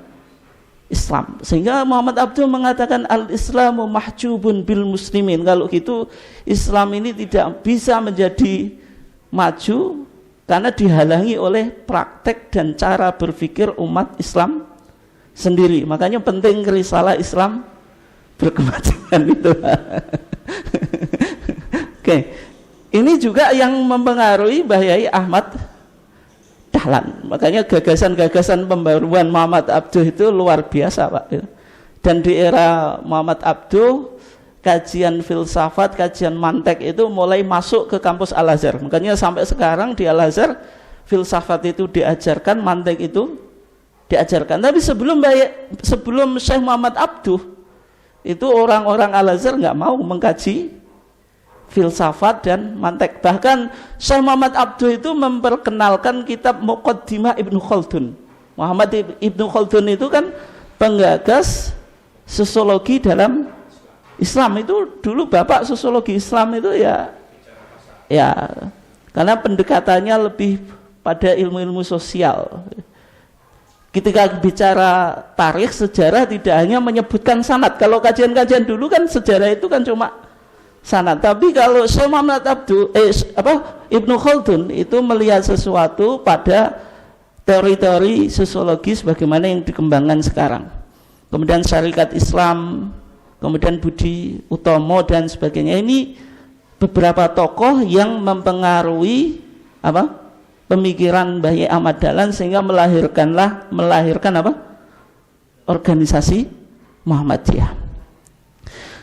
Islam. Sehingga Muhammad Abduh mengatakan al-Islamu mahjubun bil muslimin. Kalau gitu Islam ini tidak bisa menjadi maju karena dihalangi oleh praktek dan cara berpikir umat Islam sendiri. Makanya penting risalah Islam berkepanjangan itu. Oke. Ini juga yang mempengaruhi Mbah Yai Ahmad Dahlan. Makanya gagasan-gagasan pembaruan Muhammad Abduh itu luar biasa, Pak. Dan di era Muhammad Abduh, kajian filsafat, kajian mantek itu mulai masuk ke kampus Al-Azhar. Makanya sampai sekarang di Al-Azhar filsafat itu diajarkan, mantek itu diajarkan. Tapi sebelum Syekh Muhammad Abduh itu orang-orang Al-Azhar nggak mau mengkaji filsafat dan mantek. Bahkan Syekh Muhammad Abduh itu memperkenalkan kitab Muqaddimah Ibnu Khaldun. Muhammad Ibnu Khaldun itu kan penggagas sosiologi dalam Islam. Itu dulu bapak sosiologi Islam itu ya karena pendekatannya lebih pada ilmu-ilmu sosial. Ketika bicara tarikh sejarah tidak hanya menyebutkan sanad. Kalau kajian-kajian dulu kan sejarah itu kan cuma sanad. Tapi kalau Syekh Muhammad Abduh Ibnu Khaldun itu melihat sesuatu pada teori-teori sosiologis bagaimana yang dikembangkan sekarang. Kemudian syarikat Islam, kemudian Budi Utomo dan sebagainya. Ini beberapa tokoh yang mempengaruhi pemikiran Mbah Yai Ahmad Dahlan sehingga melahirkan organisasi Muhammadiyah.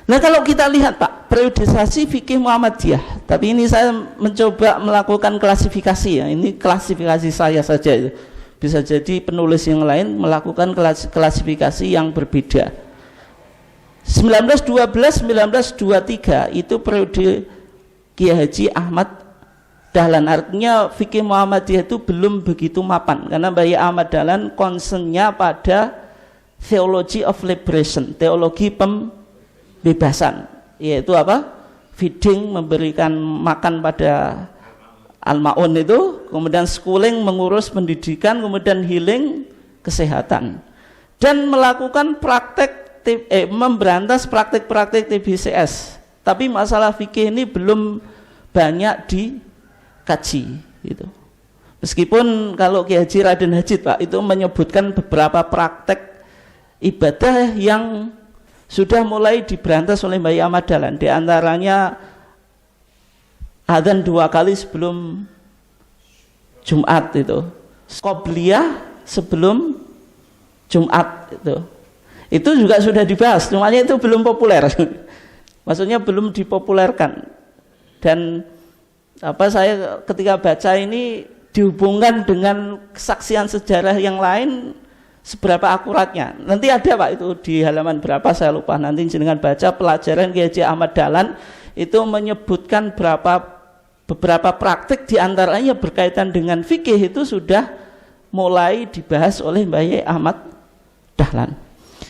Nah, kalau kita lihat Pak, periodisasi fikih Muhammadiyah, tapi ini saya mencoba melakukan klasifikasi ya. Ini klasifikasi saya saja. Bisa jadi penulis yang lain melakukan klasifikasi yang berbeda. 1912-1923 itu periode Kiai Haji Ahmad Dahlan. Artinya fikih Muhammadiyah itu belum begitu mapan karena Mbah Yai Ahmad Dahlan concernnya pada theology of liberation, teologi pembebasan, yaitu feeding, memberikan makan pada al-ma'un itu, kemudian schooling, mengurus pendidikan, kemudian healing, kesehatan, dan melakukan memberantas praktek-praktek TBCS. Tapi masalah fikih ini belum banyak dikaji gitu. Meskipun kalau Kiai Haji Raden Hajid Pak itu menyebutkan beberapa praktek ibadah yang sudah mulai diberantas oleh Mbah Yai Ahmad Dahlan. Di antaranya adzan 2 kali sebelum Jumat itu, qobliyah sebelum Jumat itu juga sudah dibahas, cuma itu belum populer. Maksudnya belum dipopulerkan. Dan saya ketika baca ini dihubungkan dengan kesaksian sejarah yang lain, seberapa akuratnya. Nanti ada Pak itu di halaman berapa saya lupa, nanti jenengan baca pelajaran Kiai Haji Ahmad Dahlan itu menyebutkan beberapa praktik diantaranya berkaitan dengan fikih itu sudah mulai dibahas oleh Mbah Yai Ahmad Dahlan.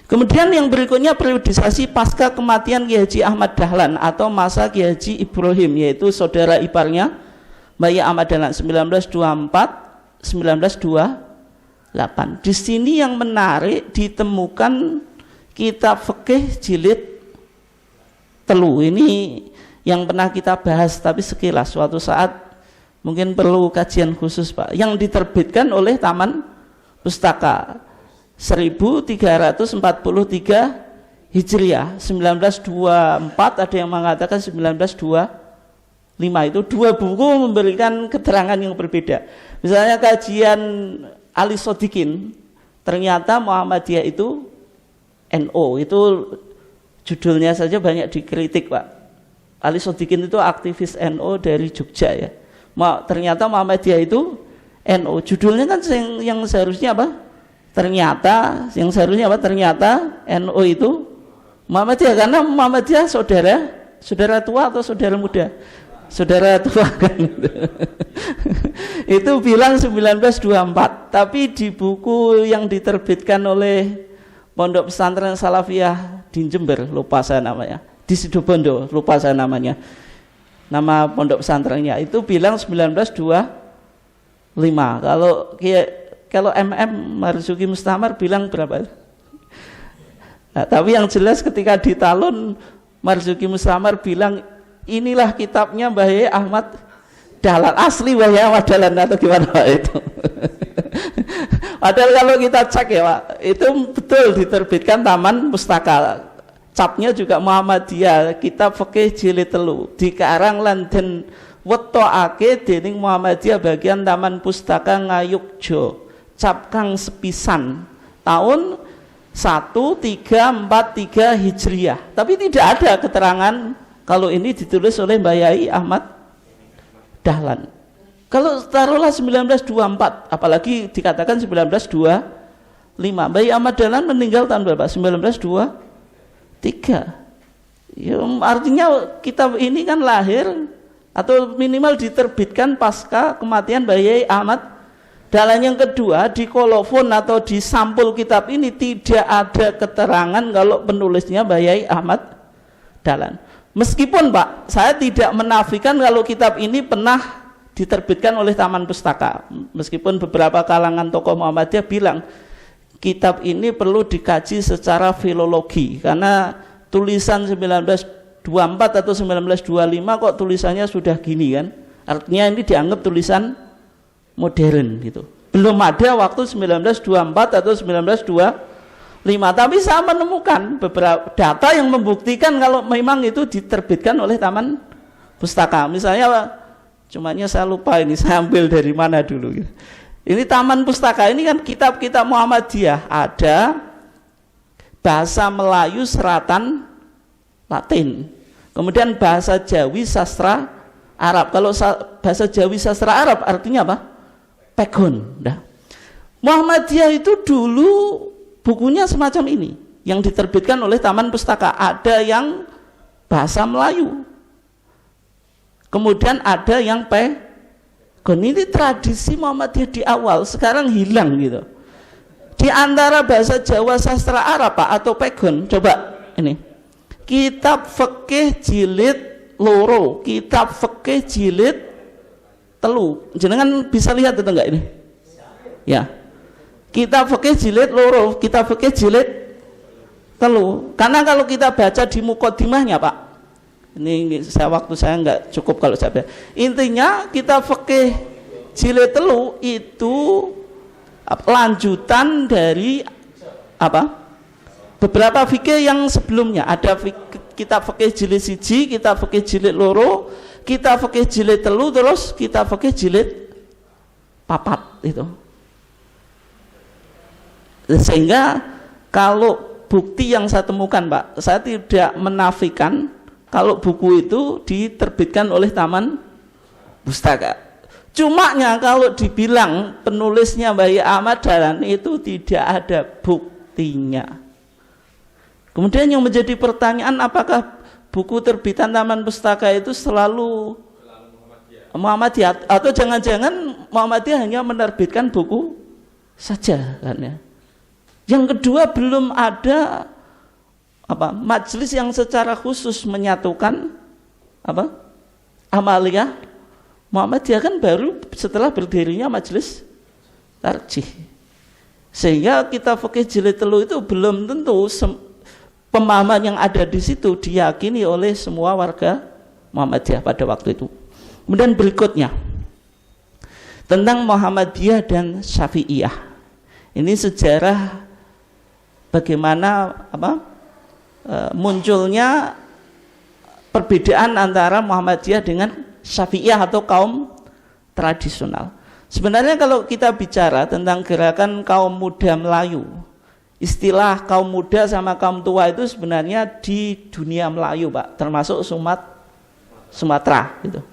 Kemudian yang berikutnya periodisasi pasca kematian Ki Haji Ahmad Dahlan atau masa Ki Haji Ibrahim, yaitu saudara iparnya Mbah Ahmad Dahlan 1924 1928. Di sini yang menarik ditemukan kitab fikih jilid telu. Ini yang pernah kita bahas tapi sekilas, suatu saat mungkin perlu kajian khusus Pak, yang diterbitkan oleh Taman Pustaka 1343 Hijriah 1924, ada yang mengatakan 1925. Itu dua buku memberikan keterangan yang berbeda. Misalnya kajian Ali Sodikin, ternyata Muhammadiyah itu NO, itu judulnya saja banyak dikritik Pak. Ali Sodikin itu aktivis NO dari Jogja ya. Ternyata Muhammadiyah itu NO. Judulnya kan yang seharusnya apa? Ternyata NO itu Muhammadiyah, karena Muhammadiyah saudara tua atau saudara muda? Saudara tua kan. Itu bilang 1924, tapi di buku yang diterbitkan oleh Pondok Pesantren Salafiyah di Jember, lupa saya namanya, di Situbondo, lupa saya namanya, nama pondok pesantrennya, itu bilang 1925. Kalau Marzuki Mustamar bilang berapa? Nah, tapi yang jelas ketika ditalon, Marzuki Mustamar bilang inilah kitabnya Mbah Ahmad Dahlan, asli Mbah Ahmad Dahlan atau gimana Pak itu? Padahal kalau kita cek ya Pak, itu betul diterbitkan Taman Pustaka. Capnya juga Muhammadiyah, kitab fikih jilid telu, dikarang lan den wetokake dening Muhammadiyah bagian Taman Pustaka Ngayogja, cap kang sepisan tahun 1343 Hijriah. Tapi tidak ada keterangan kalau ini ditulis oleh Mbah Yai Ahmad Dahlan. Kalau taruhlah 1924, apalagi dikatakan 1925, Mbah Yai Ahmad Dahlan meninggal tahun berapa? 1923. Ya, artinya kitab ini kan lahir atau minimal diterbitkan pasca kematian Mbah Yai Ahmad Dahlan. Yang kedua, di kolofon atau di sampul kitab ini tidak ada keterangan kalau penulisnya Mbah Yai Ahmad Dahlan. Meskipun Pak, saya tidak menafikan kalau kitab ini pernah diterbitkan oleh Taman Pustaka. Meskipun beberapa kalangan tokoh Muhammadiyah bilang kitab ini perlu dikaji secara filologi, karena tulisan 1924 atau 1925 kok tulisannya sudah gini kan, artinya ini dianggap tulisan modern gitu. Belum ada waktu 1924 atau 1925, tapi saya menemukan beberapa data yang membuktikan kalau memang itu diterbitkan oleh Taman Pustaka. Misalnya, cumanya saya lupa ini saya ambil dari mana dulu gitu. Ini Taman Pustaka ini kan kitab-kitab Muhammadiyah, ada bahasa Melayu seratan Latin, kemudian bahasa Jawi sastra Arab. Kalau bahasa Jawi sastra Arab artinya apa? Pegon. Nah, Muhammadiyah itu dulu bukunya semacam ini yang diterbitkan oleh Taman Pustaka. Ada yang bahasa Melayu, kemudian ada yang ini tradisi Muhammadiyah di awal, sekarang hilang gitu. Di antara bahasa Jawa sastra Arab Pak atau Pegon, coba ini kitab fikih jilid loro, kitab fikih jilid telu, jenengan bisa lihat itu enggak ini? Ya, kitab fikih jilid loro, kitab fikih jilid telu. Karena kalau kita baca di muqaddimahnya Pak, ini waktu saya nggak cukup kalau saya baca. Intinya kitab fikih jilid telu itu lanjutan dari apa? Beberapa fikih yang sebelumnya. Ada kitab fikih jilid siji, kitab fikih jilid loro, kitab fikih jilid telu, terus kitab fikih jilid papat itu. Sehingga kalau bukti yang saya temukan Pak, saya tidak menafikan kalau buku itu diterbitkan oleh Taman Pustaka. Cumanya kalau dibilang penulisnya Mbah Ahmad Dahlan itu tidak ada buktinya. Kemudian yang menjadi pertanyaan, apakah buku terbitan Taman Pustaka itu selalu Muhammadiyah atau jangan-jangan Muhammadiyah hanya menerbitkan buku saja kan ya? Yang kedua, belum ada majelis yang secara khusus menyatukan amaliyah Muhammadiyah, kan baru setelah berdirinya majelis tarjih. Sehingga kita fikih jilid telu itu belum tentu pemahaman yang ada di situ diyakini oleh semua warga Muhammadiyah pada waktu itu. Kemudian berikutnya tentang Muhammadiyah dan Syafi'iyah. Ini sejarah bagaimana munculnya perbedaan antara Muhammadiyah dengan Syafi'iyah atau kaum tradisional. Sebenarnya kalau kita bicara tentang gerakan kaum muda Melayu, istilah kaum muda sama kaum tua itu sebenarnya di dunia Melayu, Pak, termasuk Sumatera gitu.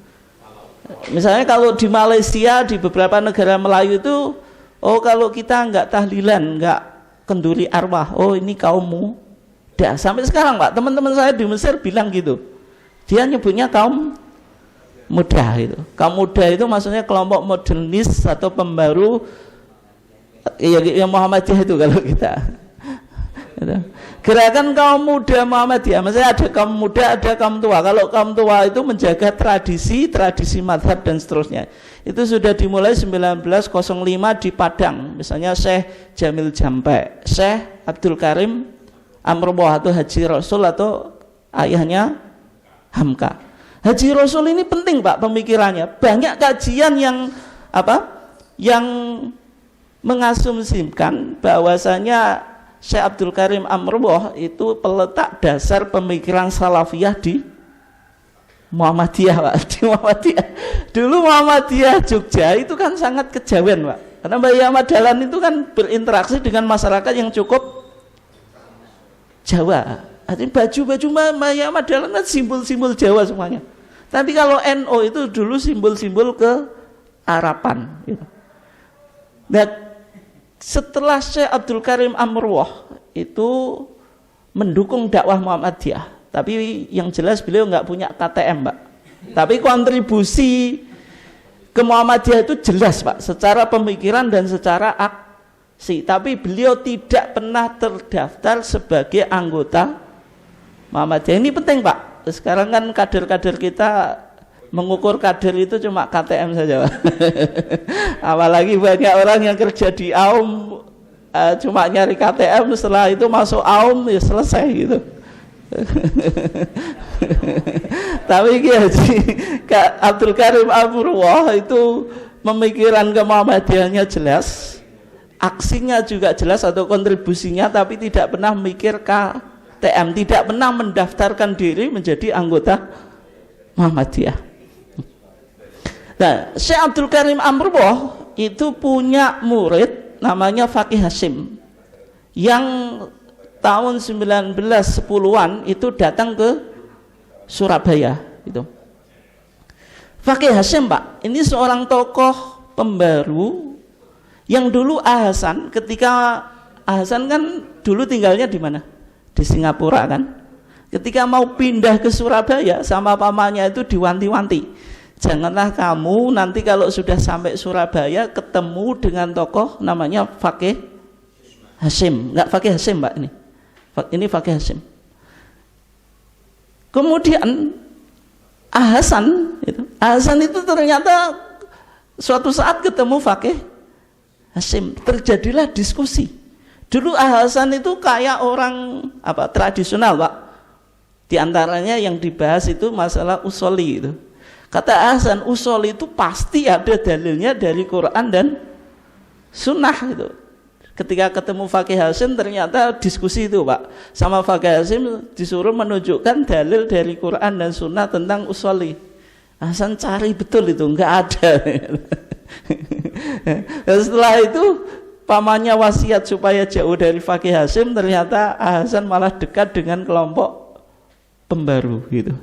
Misalnya kalau di Malaysia, di beberapa negara Melayu itu, kalau kita nggak tahlilan, nggak kenduri arwah, ini kaum muda. Sampai sekarang, Pak, teman-teman saya di Mesir bilang gitu. Dia nyebutnya kaum muda itu. Kaum muda itu maksudnya kelompok modernis atau pembaru yang Muhammadiyah itu kalau kita. Gerakan kaum muda Muhammadiyah, maksudnya ada kaum muda, ada kaum tua. Kalau kaum tua itu menjaga tradisi madhab dan seterusnya. Itu sudah dimulai 1905 di Padang. Misalnya Syekh Jamil Jampe, Syekh Abdul Karim Amrullah atau Haji Rasul atau ayahnya Hamka. Haji Rasul ini penting, Pak, pemikirannya. Banyak kajian yang yang mengasumsikan bahwasanya Syekh Abdul Karim Amrullah itu peletak dasar pemikiran salafiyah di Muhammadiyah, Pak. Di Muhammadiyah. Dulu Muhammadiyah Jogja itu kan sangat kejawen, Pak. Karena Mbak Ahmad Dahlan itu kan berinteraksi dengan masyarakat yang cukup Jawa. Artinya baju-baju Mbak Ahmad Dahlan kan simbol-simbol Jawa semuanya. Tapi kalau NO itu dulu simbol-simbol ke Arapan gitu. Dan setelah Syekh Abdul Karim Amrullah itu mendukung dakwah Muhammadiyah, tapi yang jelas beliau nggak punya KTM, Pak. Tapi kontribusi ke Muhammadiyah itu jelas, Pak, secara pemikiran dan secara aksi. Tapi beliau tidak pernah terdaftar sebagai anggota Muhammadiyah. Ini penting, Pak. Sekarang kan kader-kader kita mengukur kader itu cuma KTM saja, Pak. Apalagi banyak orang yang kerja di AUM cuma nyari KTM, setelah itu masuk AUM ya selesai gitu. Tapi Abdul Karim Amrullah itu pemikiran ke Muhammadiyahnya jelas, aksinya juga jelas atau kontribusinya, tapi tidak pernah mikir KTM, tidak pernah mendaftarkan diri menjadi anggota Muhammadiyah. Nah, Syekh Abdul Karim Amrullah itu punya murid namanya Faqih Hasyim yang tahun 1910-an itu datang ke Surabaya itu. Faqih Hasyim, Pak, ini seorang tokoh pembaru yang dulu Hasan, ketika Hasan kan dulu tinggalnya di mana? Di Singapura kan. Ketika mau pindah ke Surabaya sama pamannya itu diwanti-wanti. Janganlah kamu nanti kalau sudah sampai Surabaya ketemu dengan tokoh namanya Faqih Hasyim. Enggak Faqih Hasyim, Pak, ini. Ini Faqih Hasyim. Kemudian Hasan itu ternyata suatu saat ketemu Faqih Hasyim, terjadilah diskusi. Dulu Hasan itu kayak orang tradisional, Pak. Di antaranya yang dibahas itu masalah usoli itu. Kata Hasan, usul itu pasti ada dalilnya dari Quran dan Sunnah gitu. Ketika ketemu Faqih Hasyim ternyata diskusi itu, Pak. Sama Faqih Hasyim disuruh menunjukkan dalil dari Quran dan Sunnah tentang usuli. Hasan cari betul itu, enggak ada. Dan setelah itu pamannya wasiat supaya jauh dari Faqih Hasyim, ternyata Hasan malah dekat dengan kelompok pembaru gitu.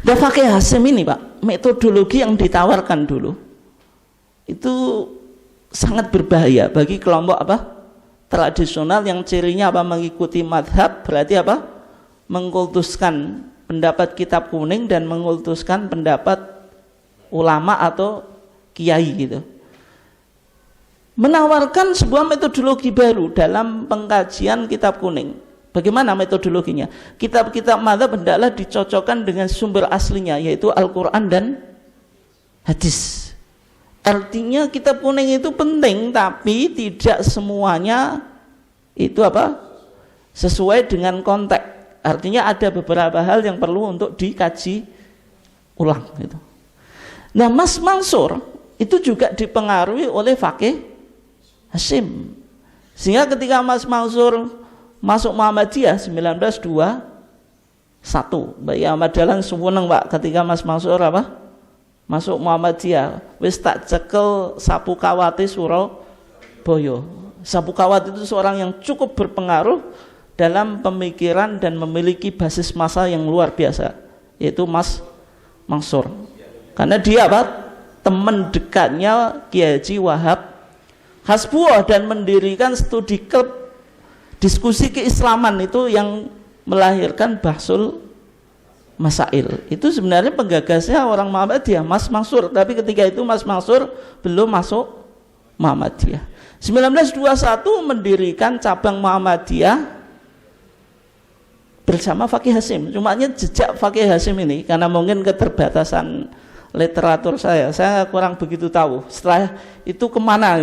Dan Faqih Hasyim ini, Pak, metodologi yang ditawarkan dulu itu sangat berbahaya bagi kelompok tradisional yang cirinya mengikuti madhab, berarti mengkultuskan pendapat kitab kuning dan mengkultuskan pendapat ulama atau kiai gitu. menawarkan sebuah metodologi baru dalam pengkajian kitab kuning. Bagaimana metodologinya? Kitab-kitab madzhab hendaklah dicocokkan dengan sumber aslinya, yaitu Al-Quran dan hadis. Artinya kitab kuning itu penting, tapi tidak semuanya itu sesuai dengan konteks. Artinya ada beberapa hal yang perlu untuk dikaji ulang gitu. Nah, Mas Mansur itu juga dipengaruhi oleh Faqih Hasyim. Sehingga ketika Mas Mansur masuk Muhammadiyah 1921, Mbak Ahmad Dahlan suweneng Pak ketika Mas Mansur masuk Muhammadiyah, wis tak cekel Sapukawati Surabaya. Sapukawati itu seorang yang cukup berpengaruh dalam pemikiran dan memiliki basis massa yang luar biasa, yaitu Mas Mansur. Karena dia teman dekatnya Kiai Haji Wahab Hasbuah dan mendirikan studi klub diskusi keislaman itu yang melahirkan Bahsul Masail. Itu sebenarnya penggagasnya orang Muhammadiyah, Mas Mansur. Tapi ketika itu Mas Mansur belum masuk Muhammadiyah. 1921 mendirikan cabang Muhammadiyah bersama Faqih Hasyim. Cumanya jejak Faqih Hasyim ini karena mungkin keterbatasan literatur saya kurang begitu tahu. Setelah itu kemana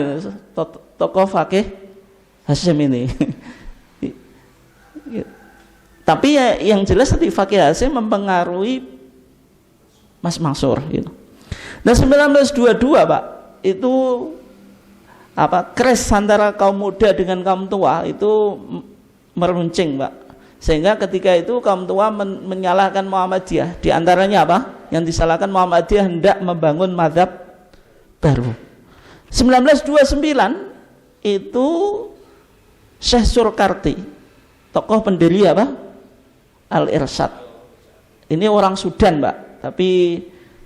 tokoh Faqih Hasyim ini? Tapi ya, yang jelas di Faqih Hasyim mempengaruhi Mas Mansur gitu. Nah 1922 Pak, itu crash antara kaum muda dengan kaum tua itu meruncing Pak. Sehingga ketika itu kaum tua menyalahkan Muhammadiyah. Di antaranya yang disalahkan Muhammadiyah hendak membangun mazhab baru. 1929 itu Syekh Surkarti, tokoh pendiri Al-Irsyad. Ini orang Sudan Pak, tapi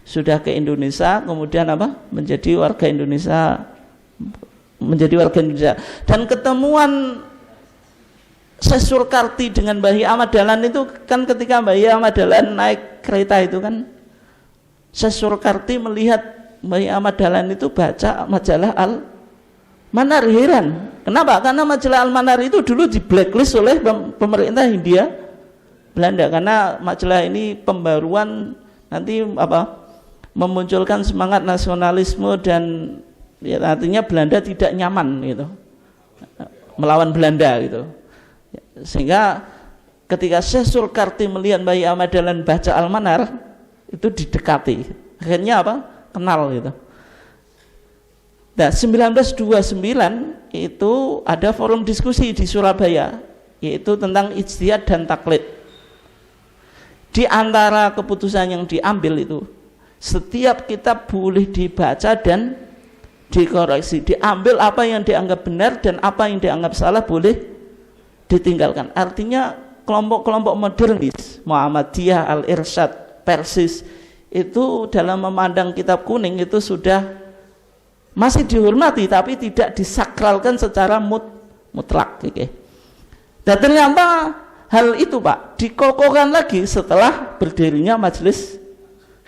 sudah ke Indonesia, kemudian menjadi warga Indonesia. Dan ketemuan Syekh Surkarti dengan Mbah Ahmad Dahlan itu kan ketika Mbah Ahmad Dahlan naik kereta itu kan, Syekh Surkarti melihat Mbah Ahmad Dahlan itu baca majalah Al-Manar. Heran. Kenapa? Karena majalah Al-Manar itu dulu di blacklist oleh pemerintah Hindia Belanda karena majalah ini pembaruan nanti memunculkan semangat nasionalisme dan ya, artinya Belanda tidak nyaman gitu melawan Belanda gitu. Sehingga ketika Syekh Surkarti melihat Mbah Ahmad Dahlan baca Al-Manar itu didekati. Akhirnya kenal gitu. Nah, 1929 itu ada forum diskusi di Surabaya, yaitu tentang ijtihad dan taklid. Di antara keputusan yang diambil itu, setiap kitab boleh dibaca dan dikoreksi. Diambil apa yang dianggap benar dan apa yang dianggap salah boleh ditinggalkan. Artinya kelompok-kelompok modernis, Muhammadiyah, Al-Irsyad, Persis, itu dalam memandang kitab kuning itu sudah masih dihormati tapi tidak disakralkan secara mutlak. Dan ternyata hal itu Pak dikokohkan lagi setelah berdirinya Majelis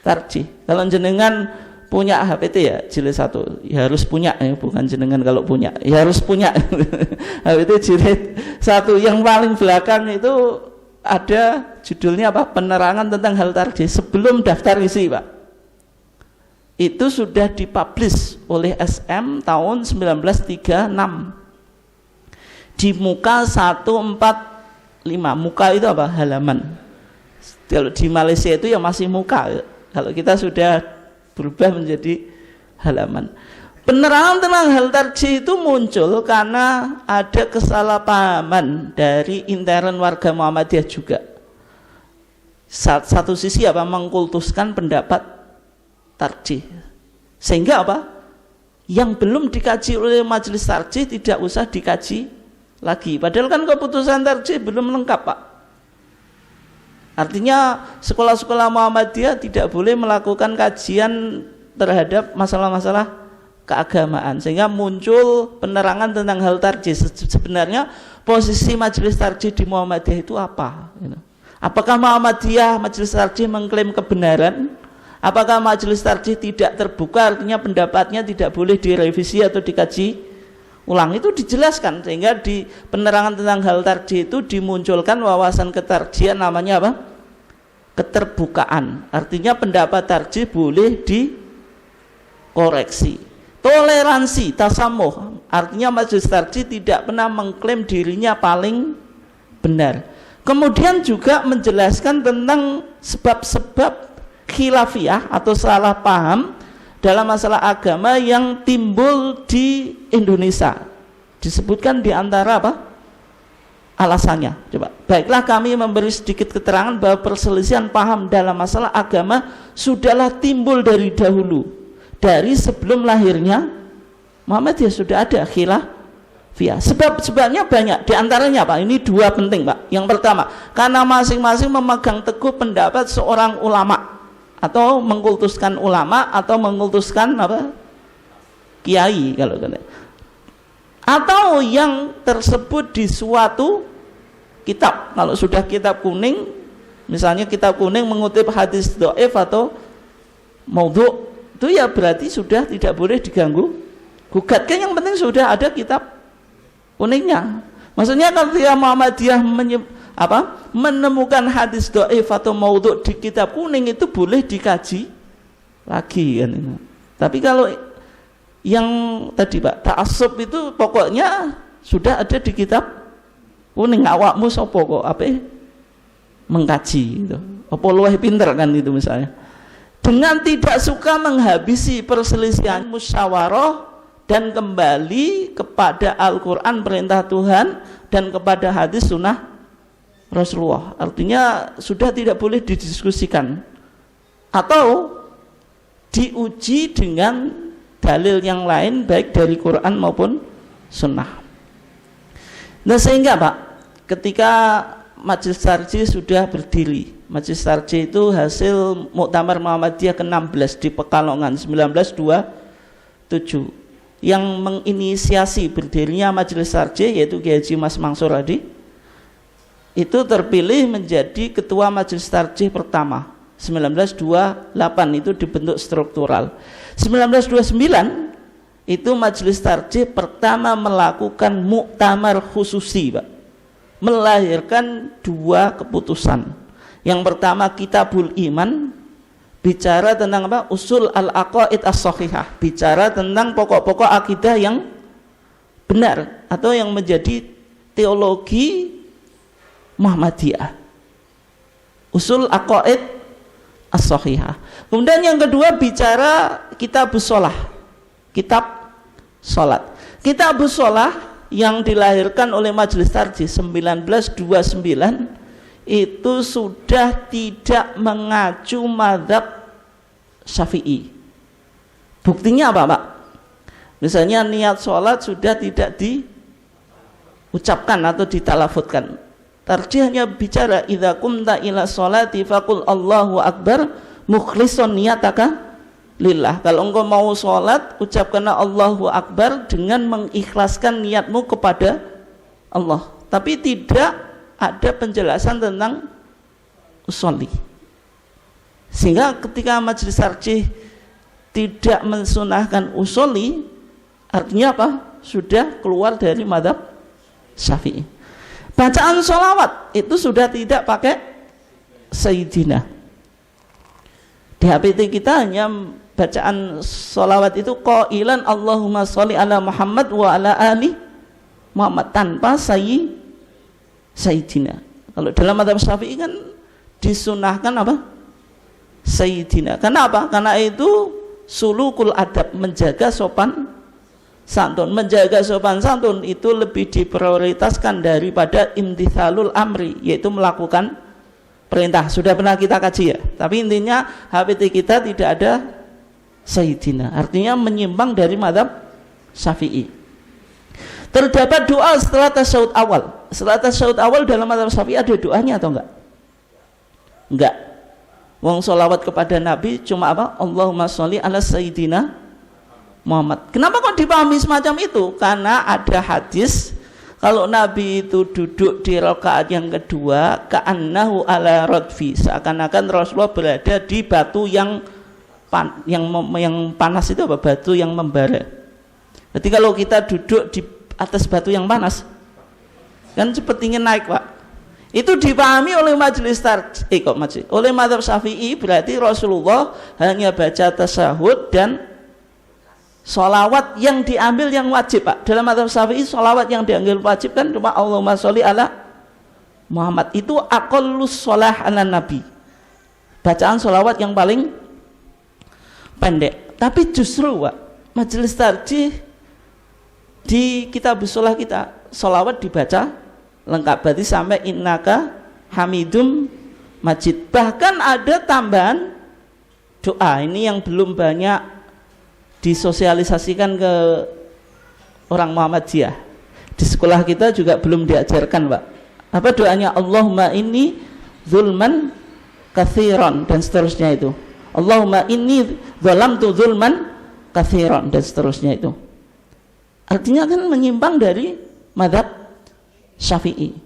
Tarjih. Kalau jenengan punya HPT ya jilid 1 ya harus punya ya, bukan jenengan kalau punya ya harus punya. HPT jilid 1 yang paling belakang itu ada judulnya penerangan tentang hal tarjih sebelum daftar isi Pak. Itu sudah dipublish oleh SM tahun 1936 di muka 145. Muka itu halaman. Kalau di Malaysia itu ya masih muka, kalau kita sudah berubah menjadi halaman. Penerangan tentang hal tarjih itu muncul karena ada kesalahpahaman dari intern warga Muhammadiyah juga. Satu sisi mengkultuskan pendapat tarjih, sehingga yang belum dikaji oleh Majelis Tarjih tidak usah dikaji lagi, padahal kan keputusan tarjih belum lengkap Pak. Artinya sekolah-sekolah Muhammadiyah tidak boleh melakukan kajian terhadap masalah-masalah keagamaan, sehingga muncul penerangan tentang hal tarjih. Sebenarnya posisi Majelis Tarjih di Muhammadiyah itu apa? Apakah Muhammadiyah Majelis Tarjih mengklaim kebenaran? Apakah Majelis Tarjih tidak terbuka, artinya pendapatnya tidak boleh direvisi atau dikaji ulang. Itu dijelaskan sehingga di penerangan tentang hal tarjih itu dimunculkan wawasan ketarjihan namanya apa? Keterbukaan. Artinya pendapat tarjih boleh dikoreksi. Toleransi, tasamuh, artinya majelis tarjih tidak pernah mengklaim dirinya paling benar. Kemudian juga menjelaskan tentang sebab-sebab khilafiyah atau salah paham dalam masalah agama yang timbul di Indonesia. Disebutkan di antara apa? Alasannya. Coba. Baiklah, kami memberi sedikit keterangan bahwa perselisihan paham dalam masalah agama sudahlah timbul dari dahulu. Dari sebelum lahirnya Muhammadiyah sudah ada khilafiyah. Sebab-sebabnya banyak. Di antaranya Pak, ini dua penting Pak. Yang pertama, karena masing-masing memegang teguh pendapat seorang ulama, atau mengkultuskan ulama, atau mengkultuskan apa? Kiai kalau kata. Atau yang tersebut di suatu kitab. Kalau sudah kitab kuning, misalnya kitab kuning mengutip hadis dhaif atau maudhu', itu ya berarti sudah tidak boleh diganggu gugat. Kan yang penting sudah ada kitab kuningnya. Maksudnya ketika Muhammadiyah menemukan hadis dhaif atau maudhu' di kitab kuning, itu boleh dikaji lagi kan. Tapi kalau yang tadi Pak, ta'assub itu pokoknya sudah ada di kitab kuning. Awakmu sapa kok mengkaji gitu. Apa luwih pinter kan itu misalnya. Dengan tidak suka menghabisi perselisihan, musyawarah dan kembali kepada Al-Qur'an perintah Tuhan dan kepada hadis sunnah Rasulullah. Artinya sudah tidak boleh didiskusikan atau diuji dengan dalil yang lain baik dari Quran maupun sunnah. Nah sehingga Pak, ketika Majelis Tarjih sudah berdiri, Majelis Tarjih itu hasil Muktamar Muhammadiyah ke-16 di Pekalongan 1927. Yang menginisiasi berdirinya Majelis Tarjih yaitu Kiai Haji Mas Mansur Hadi, itu terpilih menjadi ketua Majelis Tarjih pertama 1928, itu dibentuk struktural. 1929 itu Majelis Tarjih pertama melakukan muktamar khususi Pak, melahirkan dua keputusan. Yang pertama Kitabul Iman, bicara tentang apa? Usul al-aqaid as-sahihah, bicara tentang pokok-pokok akidah yang benar atau yang menjadi teologi Muhammadiyah, usul aqaid as-sahihah. Kemudian yang kedua bicara Kitabus Shalah, kitab salat. Kitabus Shalah yang dilahirkan oleh Majelis Tarjih 1929 itu sudah tidak mengacu mazhab Syafi'i. Buktinya apa Pak? Misalnya niat sholat sudah tidak diucapkan atau ditalafutkan. Tarjih hanya bicara idza qumta ila sholati faqul Allahu akbar mukhlishan niyataka lillah. Kalau engkau mau sholat, ucapkanlah Allahu akbar dengan mengikhlaskan niatmu kepada Allah. Tapi tidak ada penjelasan tentang usolli. Sehingga ketika Majelis Tarjih tidak mensunahkan usolli, artinya apa? Sudah keluar dari mazhab Syafi'i. Bacaan sholawat itu sudah tidak pakai Sayyidina. Di HPT kita hanya bacaan sholawat itu qailan Allahumma sholli ala Muhammad wa ala ali Muhammad tanpa Sayyidina. Kalau dalam mazhab Syafi'i kan disunahkan apa? Sayyidina. Kenapa? Karena itu sulukul adab, menjaga sopan santun. Menjaga sopan santun itu lebih diprioritaskan daripada imtithalul amri, yaitu melakukan perintah. Sudah pernah kita kaji ya. Tapi intinya HPT kita tidak ada Sayyidina, artinya menyimpang dari mazhab Syafi'i. Terdapat doa setelah tasyahud awal. Setelah tasyahud awal dalam mazhab Syafi'i ada doanya atau enggak? Enggak. Wong sholawat kepada Nabi cuma apa? Allahumma sholli ala Sayyidina Muhammad. Kenapa kok dipahami semacam itu? Karena ada hadis kalau Nabi itu duduk di rakaat yang kedua, ka'annahu ala radfi, seakan-akan Rasulullah berada di batu yang panas itu apa? Batu yang membara. Jadi kalau kita duduk di atas batu yang panas, kan cepat ingin naik, Pak. Itu dipahami oleh oleh mazhab Syafi'i, berarti Rasulullah hanya baca tasyahud dan sholawat yang diambil yang wajib, Pak. Dalam mazhab Syafi'i sholawat yang diambil wajib kan cuma Allahumma sholli ala Muhammad. Itu aqallus sholah ala Nabi, bacaan sholawat yang paling pendek. Tapi justru, Pak, majelis tarjih di kitab sholah kita sholawat dibaca lengkap, berarti sampai innaka hamidum majid. Bahkan ada tambahan doa, ini yang belum banyak disosialisasikan ke orang Muhammadiyah. Di sekolah kita juga belum diajarkan, Pak. Apa doanya? Allahumma inni zulman katsiran dan seterusnya itu. Allahumma inni zalamtu zulman katsiran dan seterusnya itu. Artinya kan menyimpang dari mazhab Syafi'i.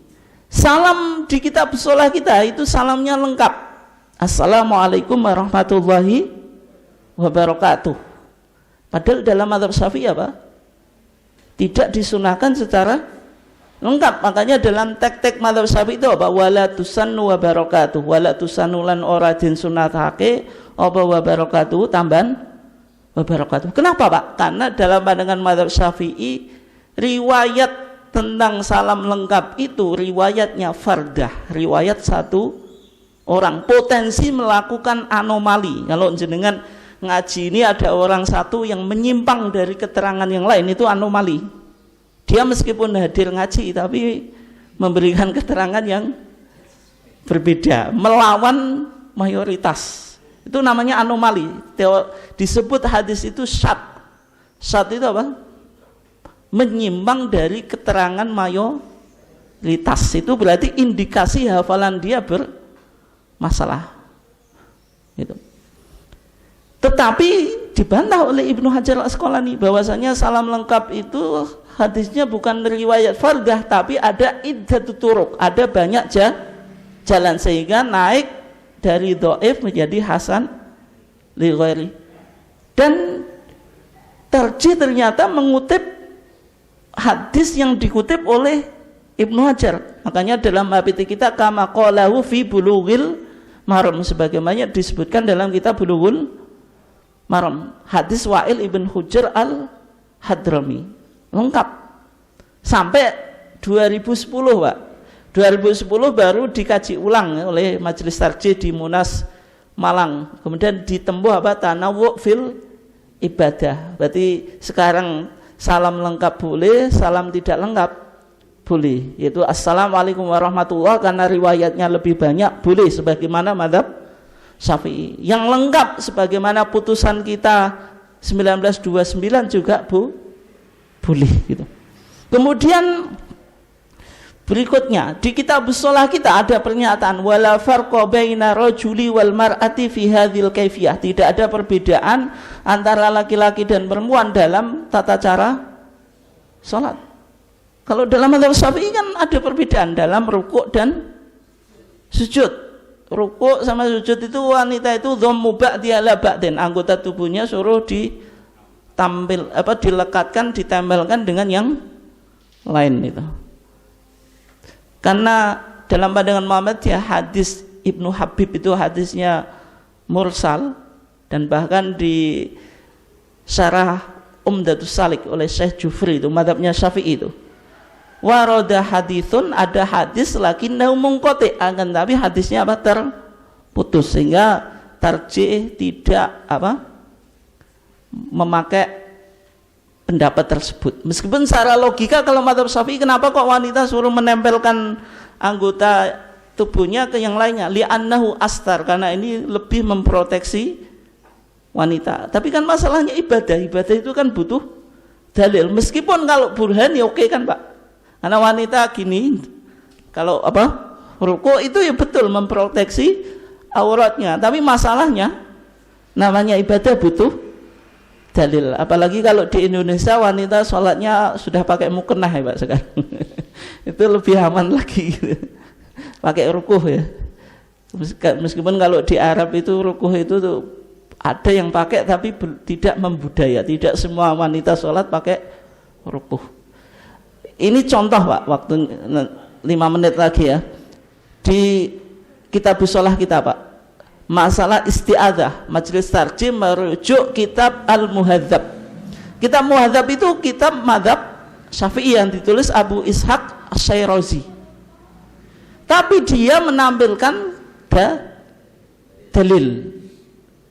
Salam di kitab sholah kita itu salamnya lengkap. Assalamualaikum warahmatullahi wabarakatuh. Padahal dalam mazhab Syafi'i apa? Tidak disunahkan secara lengkap. Makanya dalam tek-tek mazhab Syafi'i itu apa? Wala tusannu wabarakatuh. Wala tusannu lan ora din sunatake apa wabarakatuh tambahan wabarakatuh. Kenapa, Pak? Karena dalam pandangan mazhab Syafi'i riwayat tentang salam lengkap itu riwayatnya fardah, riwayat satu orang, potensi melakukan anomali. Kalau jenengan ngaji ini ada orang satu yang menyimpang dari keterangan yang lain, itu anomali. Dia meskipun hadir ngaji tapi memberikan keterangan yang berbeda, melawan mayoritas. Itu namanya anomali. Disebut hadis itu syad. Syad itu apa? Menyimpang dari keterangan mayoritas. Itu berarti indikasi hafalan dia bermasalah. Gitu. Tetapi dibantah oleh Ibnu Hajar Al-Asqalani bahwasanya salam lengkap itu hadisnya bukan riwayat fardah, tapi ada iddatu turuq, ada banyak jalan sehingga naik dari dhaif menjadi hasan li ghairi. Dan tarjih ternyata mengutip hadis yang dikutip oleh Ibnu Hajar. Makanya dalam HPT kita kama qalahu fi bulughil maram, sebagaimana disebutkan dalam kitab Bulughul Maram, hadis Wa'il ibn Hujr al-Hadrami, lengkap sampai 2010, Pak. 2010 baru dikaji ulang oleh Majelis Tarjih di Munas Malang. Kemudian ditempuh apa? Tanawwu' fil ibadah. Berarti sekarang salam lengkap boleh, salam tidak lengkap boleh, yaitu assalamualaikum warahmatullahi, karena riwayatnya lebih banyak boleh sebagaimana mazhab Syafi'i. Yang lengkap sebagaimana putusan kita 1929 juga boleh gitu. Kemudian berikutnya di kitab shalah kita ada pernyataan wala farqa baina rajuli wal mar'ati fi hadzal kaifiyah. Tidak ada perbedaan antara laki-laki dan perempuan dalam tata cara salat. Kalau dalam mazhab Syafi'i kan ada perbedaan dalam rukuk dan sujud. Rukuk sama sujud itu wanita itu dhammu ba'di ala ba'din, anggota tubuhnya suruh dilekatkan, ditempelkan dengan yang lain itu. Karena dalam pandangan Muhammad ya hadis Ibnu Habib itu hadisnya mursal, dan bahkan di syarah Umdatus Salik oleh Syekh Jufri itu mazhabnya Syafi'i itu warada hadithun, ada hadis lakinnahu munqati, akan tapi hadisnya apa? Terputus, sehingga tarjih tidak memakai pendapat tersebut. Meskipun secara logika kalau mazhab Syafi'i, kenapa kok wanita suruh menempelkan anggota tubuhnya ke yang lainnya? Li'annahu astar, karena ini lebih memproteksi wanita. Tapi kan masalahnya ibadah itu kan butuh dalil. Meskipun kalau burhan ya oke kan, Pak. Karena wanita gini kalau ruku itu ya betul memproteksi auratnya, tapi masalahnya namanya ibadah butuh dalil. Apalagi kalau di Indonesia wanita sholatnya sudah pakai mukennah ya, Pak, sekarang. Itu lebih aman lagi gitu. Pakai rukuh ya. Meskipun kalau di Arab itu rukuh itu tuh ada yang pakai tapi tidak membudaya, tidak semua wanita sholat pakai rukuh. Ini contoh Pak, waktu 5 menit lagi ya, di kitab sholah kita Pak, masalah isti'adzah, majelis tarjih merujuk kitab Al-Muhadzab. Kitab Muhadzab itu kitab madhab Syafi'i yang ditulis Abu Ishaq Asy-Syirazi, tapi dia menampilkan dalil.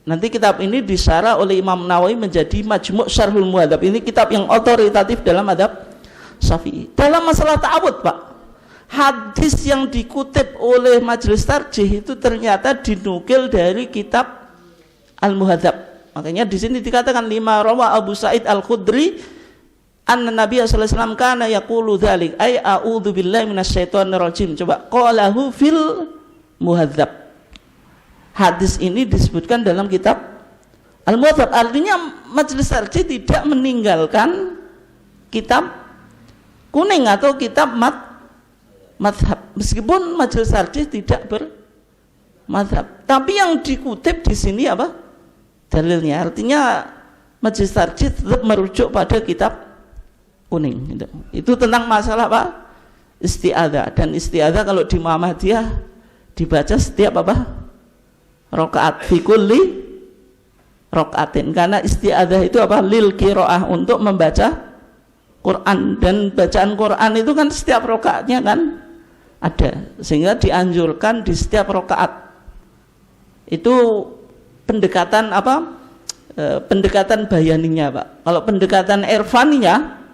Nanti kitab ini disyarah oleh Imam Nawawi menjadi Majmu' Syarhul Muhadzab. Ini kitab yang otoritatif dalam madhab Syafi'i. Dalam masalah ta'awud Pak, hadis yang dikutip oleh majelis tarjih itu ternyata dinukil dari kitab Al-Muhadzab. Makanya di sini dikatakan lima rawa Abu Sa'id Al-Khudri anna Nabi sallallahu alaihi wasallam kana yaqulu dzalik ay a'udzu billahi minasyaitonir rajim. Coba qalahu fil Muhadzab. Hadis ini disebutkan dalam kitab Al-Muhadzab. Artinya majelis tarjih tidak meninggalkan kitab kuning atau kitab madhab, meskipun majelis tarjih tidak bermadhab. Tapi yang dikutip di sini apa? Dalilnya. Artinya majelis tarjih tetap merujuk pada kitab kuning. Itu tentang masalah apa? Isti'adzah. Dan isti'adzah kalau di Muhammadiyah dibaca setiap apa? Rakaat fi kulli rakaatin, karena isti'adzah itu apa? Lil qiraah, untuk membaca Quran, dan bacaan Quran itu kan setiap rakaatnya kan ada, sehingga dianjurkan di setiap rakaat. Itu pendekatan apa? Pendekatan bayaninya Pak. Kalau pendekatan irfaninya,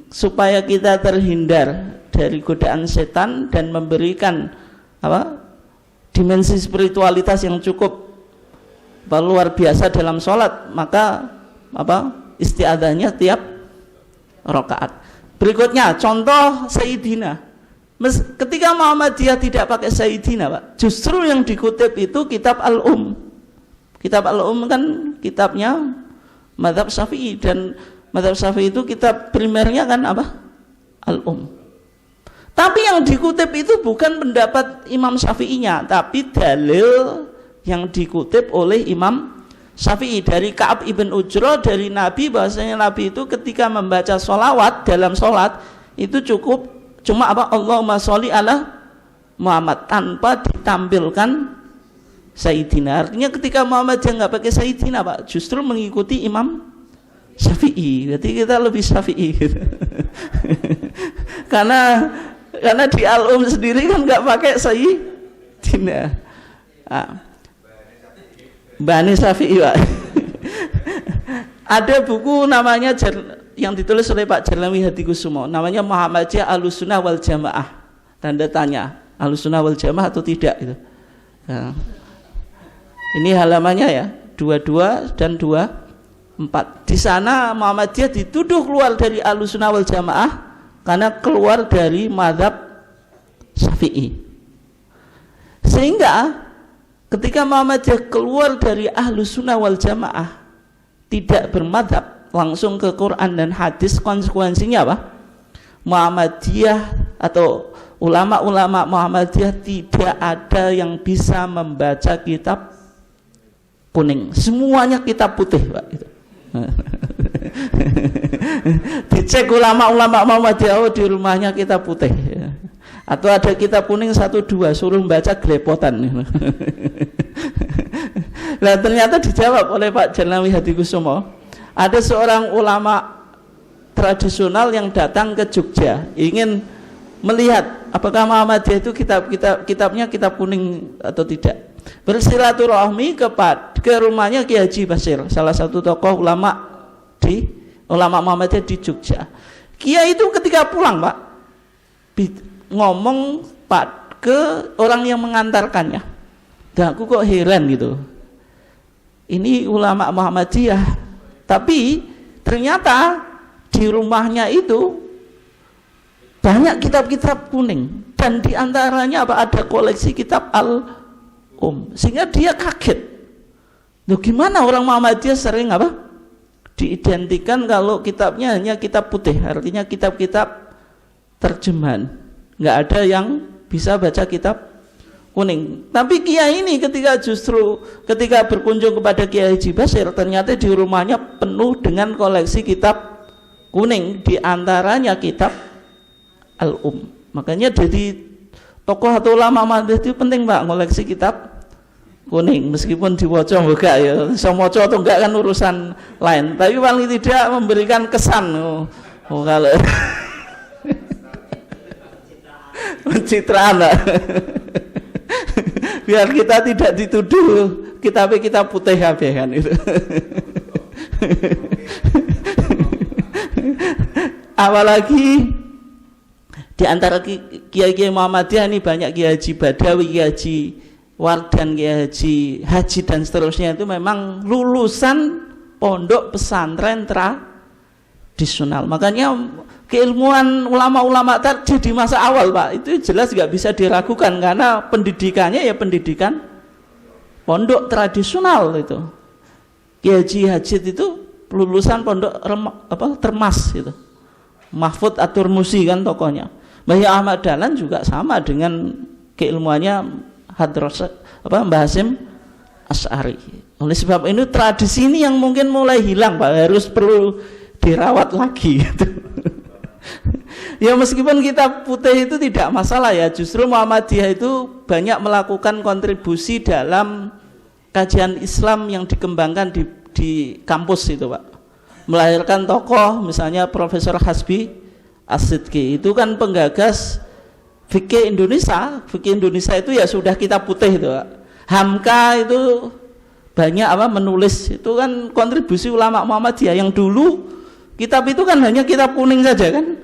supaya kita terhindar dari godaan setan dan memberikan apa? Dimensi spiritualitas yang cukup luar biasa dalam sholat, maka apa? Isti'adzahnya tiap rakaat. Berikutnya contoh Sayyidina. Ketika Muhammadiyah tidak pakai Sayyidina Pak, justru yang dikutip itu kitab Kitab Al-Um kan kitabnya mazhab Syafi'i, dan mazhab Syafi'i itu kitab primernya kan apa? Al-Um. Tapi yang dikutip itu bukan pendapat Imam Syafi'inya, tapi dalil yang dikutip oleh Imam Syafi'i dari Ka'ab ibn Ujrah dari Nabi, bahwasanya Nabi itu ketika membaca sholawat dalam sholat itu cukup cuma apa? Allahumma sholli ala Muhammad, tanpa ditampilkan Sayyidina. Artinya ketika Muhammad yang nggak pakai Sayyidina Pak, justru mengikuti Imam Syafi'i. Berarti kita lebih Syafi'i gitu. karena di Al-Um sendiri kan nggak pakai Sayyidina. Bani Syafi'i Pak. Ada buku namanya yang ditulis oleh Pak Jarlawi Hadikusumo, namanya Muhammadiyah Ahlussunnah wal Jamaah. Tanda tanya, Ahlussunnah wal Jamaah atau tidak itu. Nah, ini halamannya ya, 22 dan 24. Di sana Muhammadiyah dituduh keluar dari Ahlussunnah wal Jamaah karena keluar dari mazhab Syafi'i. Sehingga ketika Muhammadiyah keluar dari Ahlussunnah wal Jamaah, tidak bermadhab, langsung ke Quran dan hadis, konsekuensinya apa? Muhammadiyah atau ulama-ulama Muhammadiyah tidak ada yang bisa membaca kitab kuning, semuanya kitab putih Pak. Dicek ulama-ulama Muhammadiyah, oh di rumahnya kitab putih, atau ada kitab kuning 1-2, suruh membaca gelepotan. Nah ternyata dijawab oleh Pak Jarlawi Hadikusumo. Ada seorang ulama tradisional yang datang ke Jogja, ingin melihat apakah Muhammadiyah itu kitabnya kitab kuning atau tidak. Bersilaturahmi ke rumahnya Ki Haji Basir, salah satu tokoh ulama Muhammadiyah di Jogja. Kiai itu ketika pulang Pak, ngomong Pak ke orang yang mengantarkannya. Dan aku kok heran gitu. Ini ulama Muhammadiyah, tapi ternyata di rumahnya itu banyak kitab-kitab kuning, dan diantaranya apa? Ada koleksi kitab Al-Um, sehingga dia kaget. Loh gimana orang Muhammadiyah sering apa? Diidentikan kalau kitabnya hanya kitab putih, artinya kitab-kitab terjemahan, nggak ada yang bisa baca kitab kuning. Tapi kiai ini ketika berkunjung kepada Kiai Haji Basir, ternyata di rumahnya penuh dengan koleksi kitab kuning, di antaranya kitab Makanya jadi tokoh atau ulama Madhab itu penting Pak, ngoleksi kitab kuning, meskipun diwaca enggak ya, iso maca atau enggak kan urusan lain, tapi paling tidak memberikan kesan kalau pencitraan biar kita tidak dituduh kita putih kabeh kan itu. Apalagi di antara kiai-kiai Muhammadiyah ini banyak Kiai Haji Badawi, Kiai Haji Wardan, Kiai Haji dan seterusnya itu memang lulusan pondok pesantren tradisional. Makanya keilmuan ulama-ulama tadi di masa awal Pak itu jelas nggak bisa diragukan, karena pendidikannya ya pendidikan pondok tradisional itu. Kiai Haji Hajid itu lulusan pondok Termas itu, Mahfud At-Turmusi kan tokohnya. Mbah Ahmad Dahlan juga sama dengan keilmuannya Mbah Hasyim Asy'ari. Oleh sebab ini tradisi ini yang mungkin mulai hilang Pak, harus perlu dirawat lagi gitu. Ya meskipun kita putih itu tidak masalah ya, justru Muhammadiyah itu banyak melakukan kontribusi dalam kajian Islam yang dikembangkan di kampus itu Pak. Melahirkan tokoh misalnya Profesor Hasbi As-Sidki, itu kan penggagas fikih Indonesia. Fikih Indonesia itu ya sudah kita putih itu Pak. Hamka itu banyak menulis, itu kan kontribusi ulama Muhammadiyah yang dulu kitab itu kan hanya kitab kuning saja kan.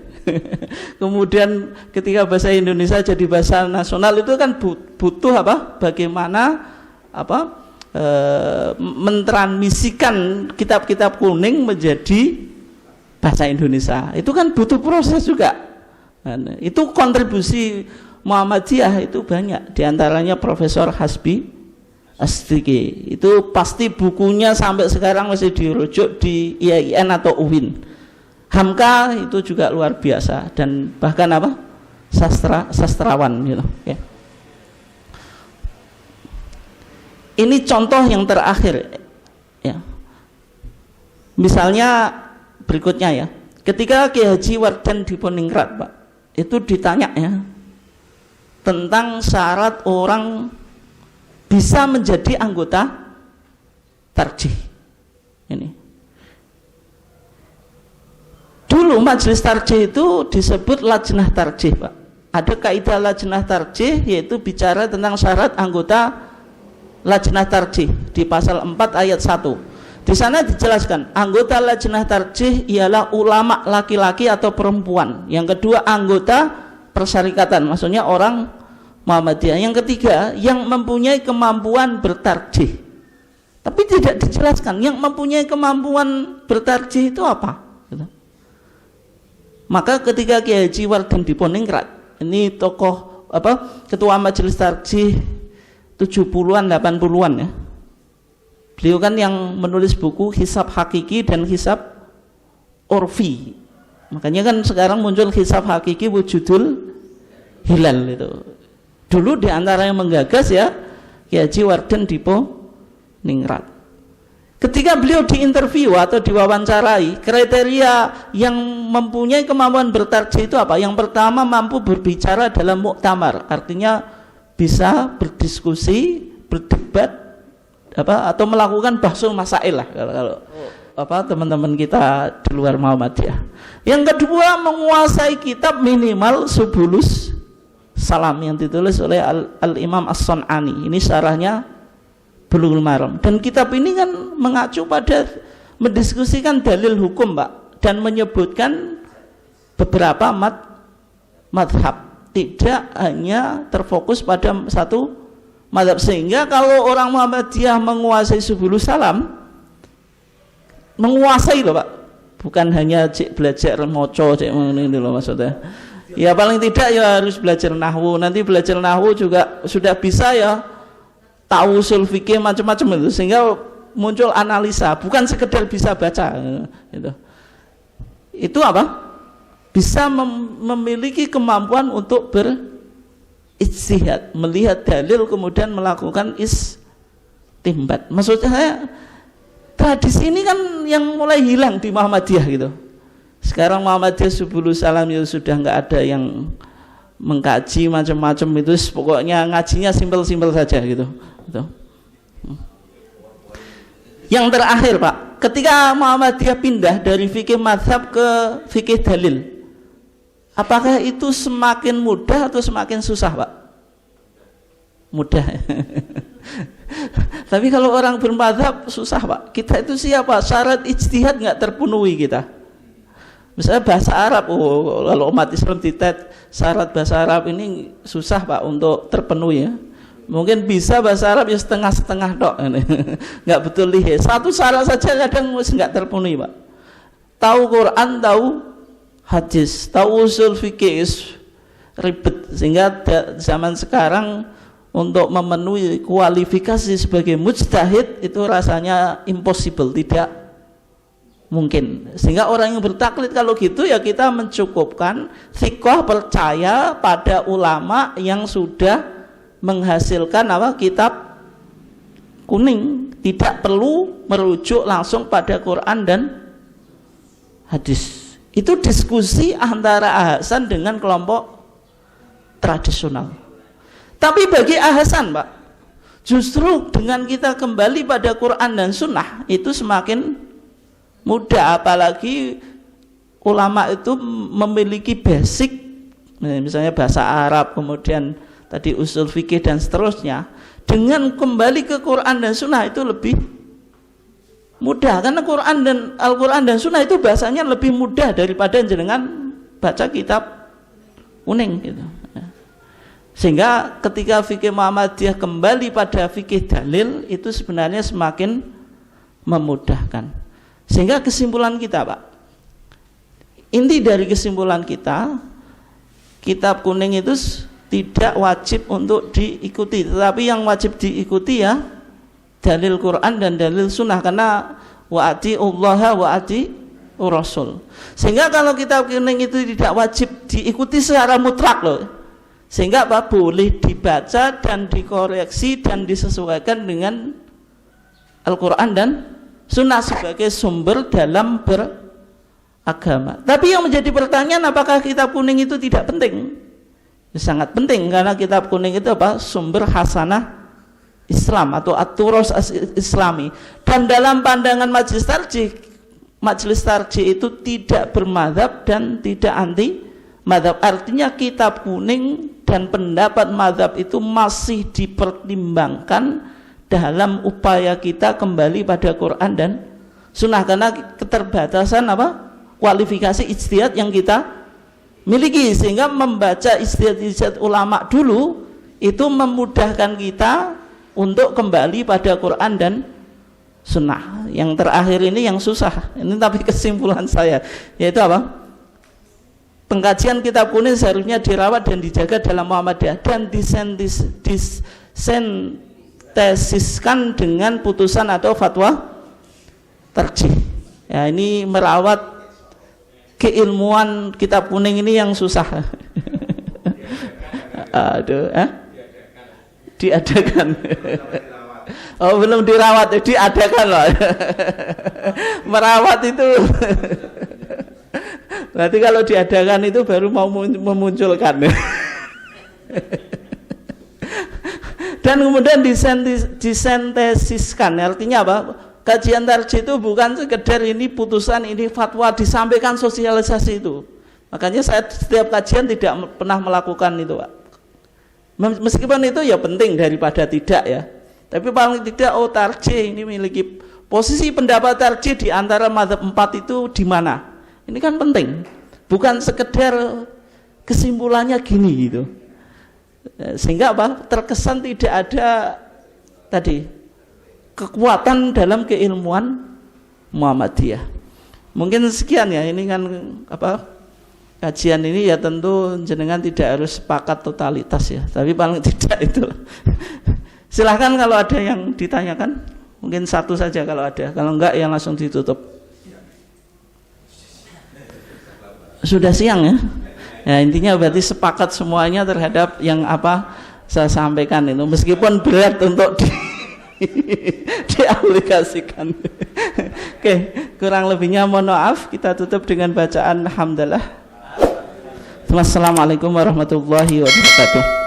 Kemudian ketika bahasa Indonesia jadi bahasa nasional itu kan butuh bagaimana mentransmisikan kitab-kitab kuning menjadi bahasa Indonesia. Itu kan butuh proses juga. Nah, itu kontribusi Muhammadiyah itu banyak, diantaranya Profesor Hasbi As-Sidki. Itu pasti bukunya sampai sekarang masih dirujuk di IAIN atau UIN. Hamka itu juga luar biasa, dan bahkan sastrawan gitu. Okay. Ini contoh yang terakhir ya. Misalnya berikutnya ya, ketika Kiai Haji Wardan Diponingrat Pak, itu ditanya ya tentang syarat orang bisa menjadi anggota tarjih. Ini dulu majelis tarjih itu disebut lajnah tarjih Pak. Ada kaidah lajnah tarjih, yaitu bicara tentang syarat anggota lajnah tarjih di pasal 4 ayat 1. Di sana dijelaskan anggota lajnah tarjih ialah ulama laki-laki atau perempuan. Yang kedua anggota persyarikatan, maksudnya orang Muhammadiyah. Yang ketiga yang mempunyai kemampuan bertarjih. Tapi tidak dijelaskan yang mempunyai kemampuan bertarjih itu apa. Maka ketika Kiai Haji Wardan Diponingrat, ini tokoh ketua majelis tarjih 70-an 80-an ya. Beliau kan yang menulis buku Hisab Hakiki dan Hisab Urfi. Makanya kan sekarang muncul Hisab Hakiki Wujudul Hilal itu. Dulu diantara yang menggagas ya Kiai Haji Wardan Diponingrat. Ketika beliau diinterview atau diwawancarai, kriteria yang mempunyai kemampuan bertarjih itu apa? Yang pertama mampu berbicara dalam muktamar, artinya bisa berdiskusi, berdebat atau melakukan bahsul masail lah kalau teman-teman kita di luar Muhammadiyah. Yang kedua menguasai kitab minimal Subulus Salam yang ditulis oleh Al-Imam As-Sun'ani. Ini syarahnya Bulughul Maram, dan kitab ini kan mengacu pada mendiskusikan dalil hukum Pak, dan menyebutkan beberapa madhab, tidak hanya terfokus pada satu madhab. Sehingga kalau orang Muhammadiyah menguasai Subulus Salam, menguasai loh Pak, bukan hanya belajar moco ini loh maksudnya. Ya paling tidak ya harus belajar nahwu, nanti belajar nahwu juga sudah bisa ya tahu usul fikih macam-macam itu, sehingga muncul analisa, bukan sekedar bisa baca gitu. Itu apa? Bisa memiliki kemampuan untuk ijtihad, melihat dalil kemudian melakukan istinbat. Maksudnya saya, tradisi ini kan yang mulai hilang di Muhammadiyah gitu. Sekarang Muhammadiyah Subulus Salam itu sudah nggak ada yang mengkaji macam-macam itu, pokoknya ngajinya simpel-simpel saja gitu. Yang terakhir Pak, ketika Muhammadiyah pindah dari fikih mazhab ke fikih dalil, apakah itu semakin mudah atau semakin susah Pak? Mudah. Tapi kalau orang bermadzhab susah Pak. Kita itu siapa? Syarat ijtihad nggak terpenuhi kita. Misalnya bahasa Arab, kalau umat Islam ditet syarat bahasa Arab ini susah Pak untuk terpenuhi ya. Mungkin bisa bahasa Arab ya setengah-setengah dok, nggak betul lihe. Satu syarat saja kadang nggak terpenuhi Pak. Tahu Quran, tahu hadis, tahu usul fikih, ribet. Sehingga zaman sekarang untuk memenuhi kualifikasi sebagai mujtahid itu rasanya impossible, tidak mungkin. Sehingga orang yang bertaklid kalau gitu ya kita mencukupkan thiqah, percaya pada ulama yang sudah menghasilkan kitab kuning, tidak perlu merujuk langsung pada Quran dan hadis. Itu diskusi antara Ahsan dengan kelompok tradisional. Tapi bagi Ahsan Pak, justru dengan kita kembali pada Quran dan Sunnah itu semakin mudah, apalagi ulama itu memiliki basic, misalnya bahasa Arab, kemudian tadi usul fikih dan seterusnya. Dengan kembali ke Quran dan Sunnah itu lebih mudah, karena Al-Quran dan Sunnah itu bahasanya lebih mudah daripada jenengan baca kitab kuning gitu. Sehingga ketika fikih Muhammadiyah kembali pada fikih dalil itu sebenarnya semakin memudahkan. Sehingga kesimpulan kita Pak, inti dari kesimpulan kita, kitab kuning itu tidak wajib untuk diikuti, tetapi yang wajib diikuti ya dalil Quran dan dalil Sunnah, karena wa'ati'ullaha wa'ati'ur Rasul. Sehingga kalau kitab kuning itu tidak wajib diikuti secara mutlak loh, sehingga Pak boleh dibaca dan dikoreksi dan disesuaikan dengan Al-Quran dan Sunnah sebagai sumber dalam beragama. Tapi yang menjadi pertanyaan, apakah kitab kuning itu tidak penting? Ya, sangat penting, karena kitab kuning itu sumber hasanah Islam atau at-turos Islami. Dan dalam pandangan Majelis Tarjih itu tidak bermadzhab dan tidak anti madzhab. Artinya kitab kuning dan pendapat madzhab itu masih dipertimbangkan dalam upaya kita kembali pada Quran dan Sunnah, karena keterbatasan kualifikasi ijtihad yang kita miliki. Sehingga membaca ijtihad ulama dulu itu memudahkan kita untuk kembali pada Quran dan Sunnah. Yang terakhir ini yang susah. Ini tapi kesimpulan saya, yaitu pengkajian kitab kuning seharusnya dirawat dan dijaga dalam Muhammadiyah dan tesiskan dengan putusan atau fatwa tarjih. Ya, ini merawat keilmuan kitab kuning ini yang susah. Aduh, diadakan. Oh, belum dirawat, diadakan loh. Merawat itu. Berarti kalau diadakan itu baru mau memunculkan. Dan kemudian disentesiskan, artinya kajian tarjih itu bukan sekedar ini putusan, ini fatwa, disampaikan sosialisasi itu. Makanya saya setiap kajian tidak pernah melakukan itu Pak. Meskipun itu ya penting daripada tidak ya, tapi paling tidak tarjih ini memiliki posisi pendapat tarjih di antara mazhab 4 itu di mana. Ini kan penting, bukan sekedar kesimpulannya gini gitu. Sehingga terkesan tidak ada tadi kekuatan dalam keilmuan Muhammadiyah. Mungkin sekian ya, ini kan kajian ini ya tentu jenengan tidak harus sepakat totalitas ya, tapi paling tidak itu. Silahkan kalau ada yang ditanyakan, mungkin satu saja kalau ada, kalau enggak ya langsung ditutup. Sudah siang ya. Ya, intinya berarti sepakat semuanya terhadap yang apa saya sampaikan itu, meskipun berat untuk diaplikasikan. Oke, kurang lebihnya mohon maaf. Kita tutup dengan bacaan hamdalah. Wassalamualaikum warahmatullahi wabarakatuh.